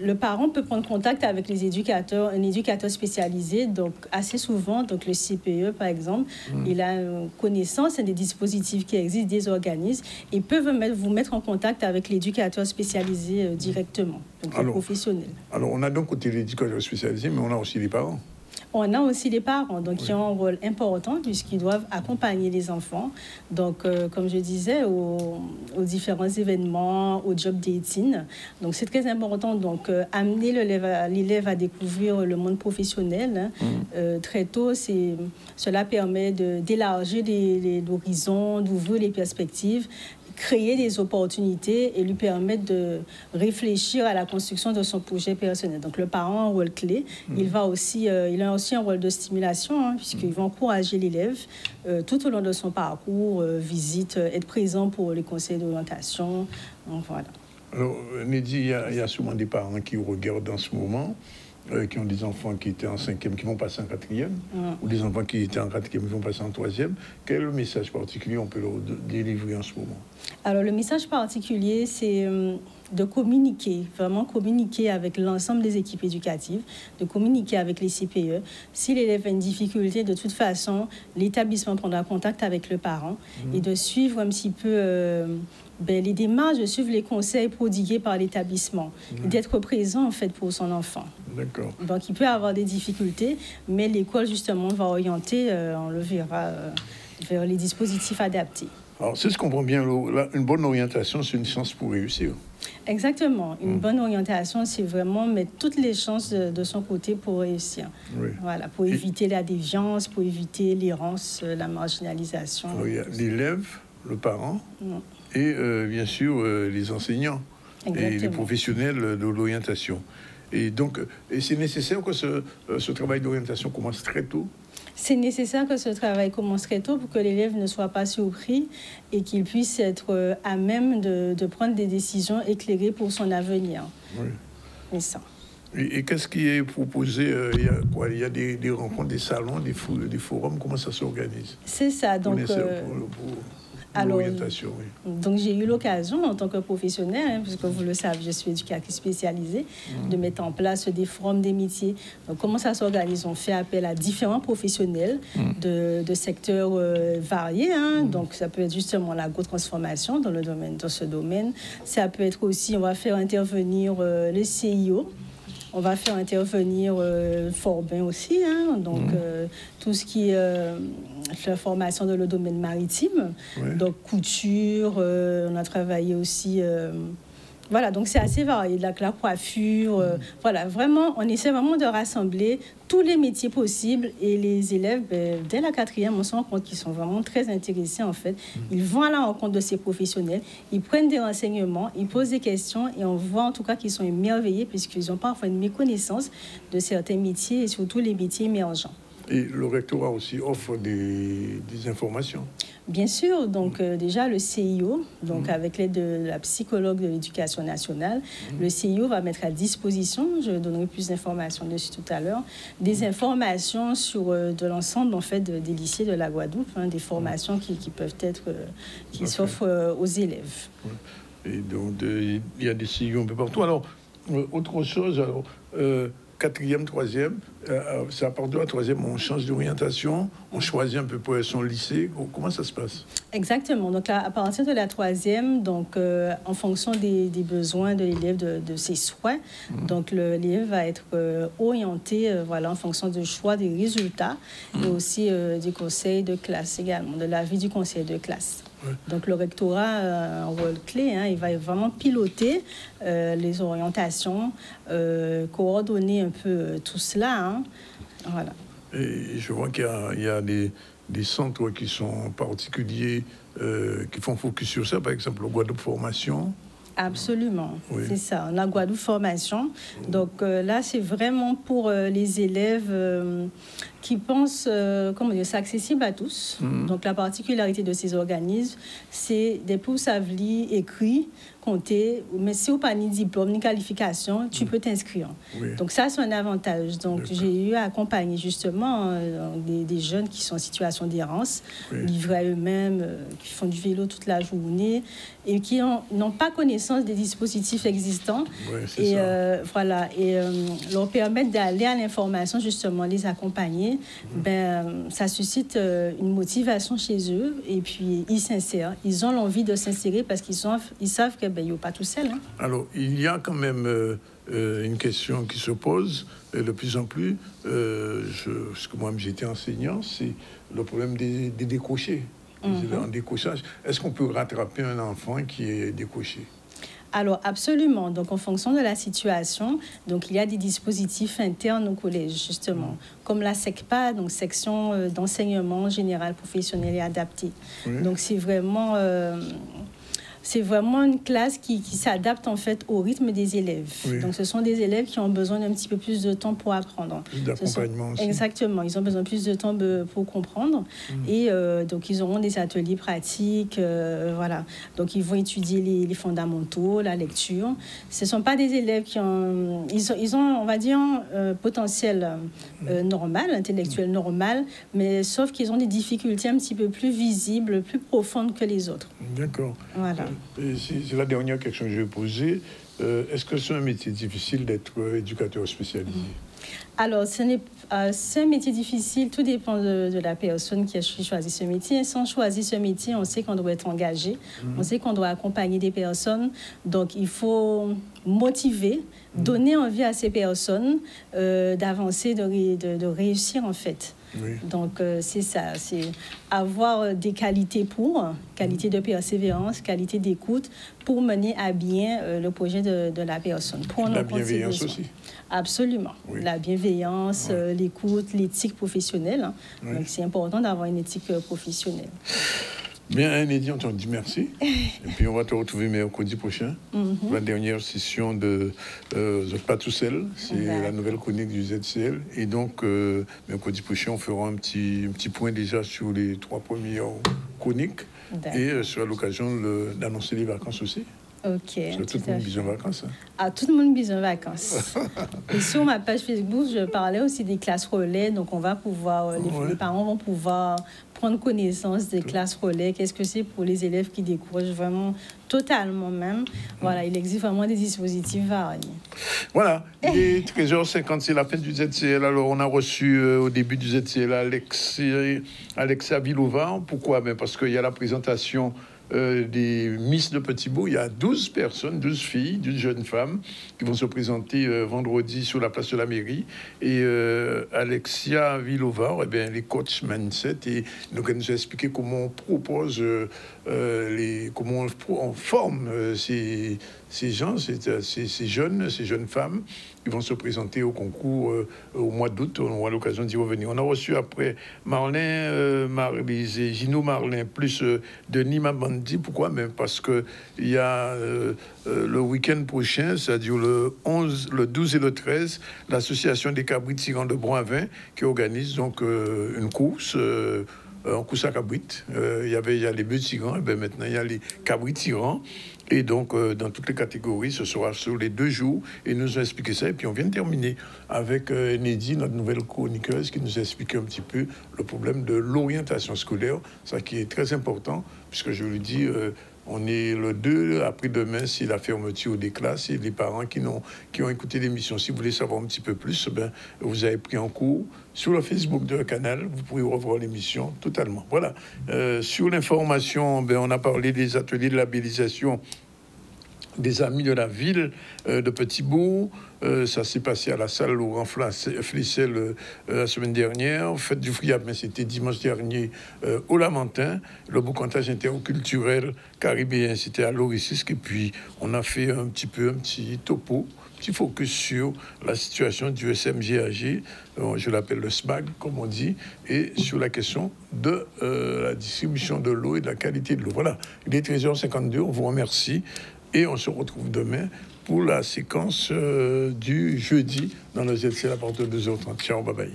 le parent peut prendre contact avec les éducateurs, un éducateur spécialisé, donc assez souvent, donc le CPE par exemple, il a connaissance des dispositifs qui existent, des organismes, et peuvent vous mettre en contact avec l'éducateur spécialisé directement, donc le professionnel. Alors on a d'un côté l'éducateur spécialisé, mais on a aussi les parents. On a aussi les parents, donc qui ont un rôle important puisqu'ils doivent accompagner les enfants. Donc, comme je disais, aux différents événements, au job dating. Donc, c'est très important. Donc, amener l'élève à découvrir le monde professionnel très tôt, cela permet d'élargir l'horizon, d'ouvrir les perspectives, créer des opportunités et lui permettre de réfléchir à la construction de son projet personnel. Donc, le parent a un rôle clé. Il a aussi un rôle de stimulation, puisqu'il va encourager l'élève tout au long de son parcours, visite, être présent pour les conseils d'orientation. Donc, voilà. Alors, Neddy, il y a souvent des parents qui regardent en ce moment, qui ont des enfants qui étaient en 5e, qui vont passer en 4e, ou des enfants qui étaient en 4e, qui vont passer en 3e. Quel est le message particulier on peut leur délivrer en ce moment? Alors, le message particulier, c'est de communiquer, vraiment communiquer avec l'ensemble des équipes éducatives, de communiquer avec les CPE. Si l'élève a une difficulté, de toute façon, l'établissement prendra contact avec le parent et de suivre un petit peu les démarches, de suivre les conseils prodigués par l'établissement et d'être présent, en fait, pour son enfant. D'accord. Donc, il peut avoir des difficultés, mais l'école, justement, va orienter, on le verra, vers les dispositifs adaptés. Alors, si je comprends bien, une bonne orientation, c'est une chance pour réussir. Exactement. Une bonne orientation, c'est vraiment mettre toutes les chances de son côté pour réussir. Oui. Voilà, pour éviter la déviance, pour éviter l'errance, la marginalisation. Alors, il y a l'élève, le parent et, bien sûr, les enseignants. Exactement. Et les professionnels de l'orientation. Et donc, c'est nécessaire que ce travail d'orientation commence très tôt. C'est nécessaire que ce travail commence très tôt pour que l'élève ne soit pas surpris et qu'il puisse être à même de prendre des décisions éclairées pour son avenir. Oui. Et ça. Et qu'est-ce qui est proposé? Il y a des rencontres, des salons, des forums. Comment ça s'organise? C'est ça. Donc, alors, donc j'ai eu l'occasion en tant que professionnelle, puisque vous le savez, je suis éducatrice spécialisée, de mettre en place des forums des métiers. Donc comment ça s'organise? On fait appel à différents professionnels de secteurs variés. Donc ça peut être justement l'agrotransformation dans ce domaine. Ça peut être aussi, on va faire intervenir le CIO. On va faire intervenir Forbin aussi, donc tout ce qui est la formation dans le domaine maritime, donc couture, on a travaillé aussi, voilà, donc c'est assez varié, la coiffure, voilà, vraiment, on essaie vraiment de rassembler tous les métiers possibles et les élèves, dès la 4e, on se rend compte qu'ils sont vraiment très intéressés en fait. Ils vont à la rencontre de ces professionnels, ils prennent des renseignements, ils posent des questions et on voit en tout cas qu'ils sont émerveillés puisqu'ils ont parfois une méconnaissance de certains métiers et surtout les métiers émergents. Et le rectorat aussi offre des informations. Bien sûr, donc déjà le CIO, donc avec l'aide de la psychologue de l'éducation nationale, le CIO va mettre à disposition, je donnerai plus d'informations dessus tout à l'heure, des informations sur de l'ensemble en fait des lycées de la Guadeloupe, des formations qui peuvent être, qui s'offrent aux élèves. Et donc il y a des CIO un peu partout. Alors, autre chose, alors, 4e, 3e, c'est à partir de la 3e, on change d'orientation, on choisit un peu pour son lycée. Comment ça se passe? Exactement. Donc, là, à partir de la 3e, donc, en fonction des besoins de l'élève, de ses souhaits, donc l'élève va être orienté voilà, en fonction du choix des résultats et aussi du conseil de classe également, de l'avis du conseil de classe. Ouais. Donc, le rectorat a un rôle clé. Il va vraiment piloter les orientations, coordonner un peu tout cela. Voilà. Et je vois qu'il y a des centres qui sont particuliers, qui font focus sur ça. Par exemple, le Guadeloupe Formation. Absolument, oui. C'est ça. La Guadeloupe Formation. Donc là, c'est vraiment pour les élèves qui pensent, comment dire, c'est accessible à tous. Donc la particularité de ces organismes, c'est des poussavlis écrits, comptés, mais si vous n'avez pas ni diplôme ni qualification, tu peux t'inscrire. Oui. Donc ça, c'est un avantage. Donc j'ai eu à accompagner justement des jeunes qui sont en situation d'errance, livrés à eux-mêmes, qui font du vélo toute la journée et qui n'ont pas connaissance des dispositifs existants. Et voilà, et leur permettre d'aller à l'information, justement, les accompagner. Ça suscite une motivation chez eux et puis ils s'insèrent. Ils ont l'envie de s'insérer parce qu'ils savent qu'ils ne sont pas tout seuls. Alors, il y a quand même une question qui se pose de plus en plus. Parce que moi, j'étais enseignant, c'est le problème des décrochés. En décrochage. Est-ce qu'on peut rattraper un enfant qui est décroché? Alors, absolument. Donc, en fonction de la situation, donc, il y a des dispositifs internes au collège, justement, comme la SECPA, donc section d'enseignement général professionnel et adapté. Donc, c'est vraiment une classe qui s'adapte en fait au rythme des élèves. Donc, ce sont des élèves qui ont besoin d'un petit peu plus de temps pour apprendre. Plus d'accompagnement aussi. Exactement. Ils ont besoin de plus de temps pour comprendre. Et donc, ils auront des ateliers pratiques. Voilà. Donc, ils vont étudier les fondamentaux, la lecture. Ce ne sont pas des élèves qui ont... Ils ont, on va dire, potentiel normal, intellectuel normal, mais sauf qu'ils ont des difficultés un petit peu plus visibles, plus profondes que les autres. D'accord. Voilà. C'est la dernière question que je vais poser. Est-ce que c'est un métier difficile d'être éducateur spécialisé? Alors, c'est un métier difficile. Tout dépend de la personne qui a choisi ce métier. Si on choisit ce métier, on sait qu'on doit être engagé. On sait qu'on doit accompagner des personnes. Donc, il faut motiver, donner envie à ces personnes d'avancer, de réussir, en fait. Donc, c'est ça, c'est avoir des qualités qualité de persévérance, qualité d'écoute pour mener à bien le projet de la personne. La bienveillance aussi. Absolument. La bienveillance, l'écoute, l'éthique professionnelle. Donc, c'est important d'avoir une éthique professionnelle. Bien, Nédi, on te dit merci. Et puis, on va te retrouver mercredi prochain pour la dernière session de Vous n'êtes pas tout seul. C'est la nouvelle chronique du ZCL. Et donc, mercredi prochain, on fera un petit point déjà sur les 3 premières chroniques. Et sur l'occasion d'annoncer les vacances aussi. Ok. Tout le monde besoin de vacances. Tout le monde besoin de vacances. Et sur ma page Facebook, je parlais aussi des classes relais. Donc, on va pouvoir, les parents vont pouvoir prendre connaissance des classes relais. Qu'est-ce que c'est pour les élèves qui découragent vraiment totalement même. Voilà, il existe vraiment des dispositifs variés. Voilà, il est 13h50, c'est la fin du ZCL. Alors, on a reçu au début du ZCL Alexia Vilova. Pourquoi? Parce qu'il y a la présentation des Miss de Petit-Bourg. Il y a 12 personnes, 12 filles, 12 jeunes femmes qui vont se présenter vendredi sur la place de la mairie. Et Alexia Vilova, les coachs mindset, et donc elle nous a expliqué comment on propose, comment on forme ces ces gens, ces jeunes femmes qui vont se présenter au concours au mois d'août. On aura l'occasion d'y revenir. On a reçu après Marlin, Gino Marlin, plus Denis Mabandi. Pourquoi? Même parce qu'il y a le week-end prochain, c'est-à-dire le 12 et le 13, l'association des cabris tirants de Boivin qui organise donc une course. En course à cabrit. Il y a les bœufs tirants, et maintenant il y a les cabris tirants. Et donc, dans toutes les catégories, ce sera sur les 2 jours. Et nous a expliqué ça. Et puis, on vient de terminer avec Neddy, notre nouvelle chroniqueuse, qui nous a expliqué un petit peu le problème de l'orientation scolaire. Ça qui est très important, puisque je lui dis... on est le 2, après-demain, c'est la fermeture des classes et les parents qui ont écouté l'émission. Si vous voulez savoir un petit peu plus, vous avez pris en cours sur le Facebook de Canal. Vous pouvez revoir l'émission totalement. Voilà. Sur l'information, on a parlé des ateliers de labellisation des Amis de la Ville de Petit-Bourg. Ça s'est passé à la salle Laurent Flessel la semaine dernière. Fête du Friapin, c'était dimanche dernier au Lamentin. Le boucantage interculturel caribéen, c'était à l'Oricisque. Et puis, on a fait un petit topo, petit focus sur la situation du SMGAG, je l'appelle le SMAG, comme on dit, et sur la question de la distribution de l'eau et de la qualité de l'eau. Voilà, il est 13h52, on vous remercie. Et on se retrouve demain pour la séquence du jeudi dans le ZCL à partir de 2h30. Ciao, bye bye.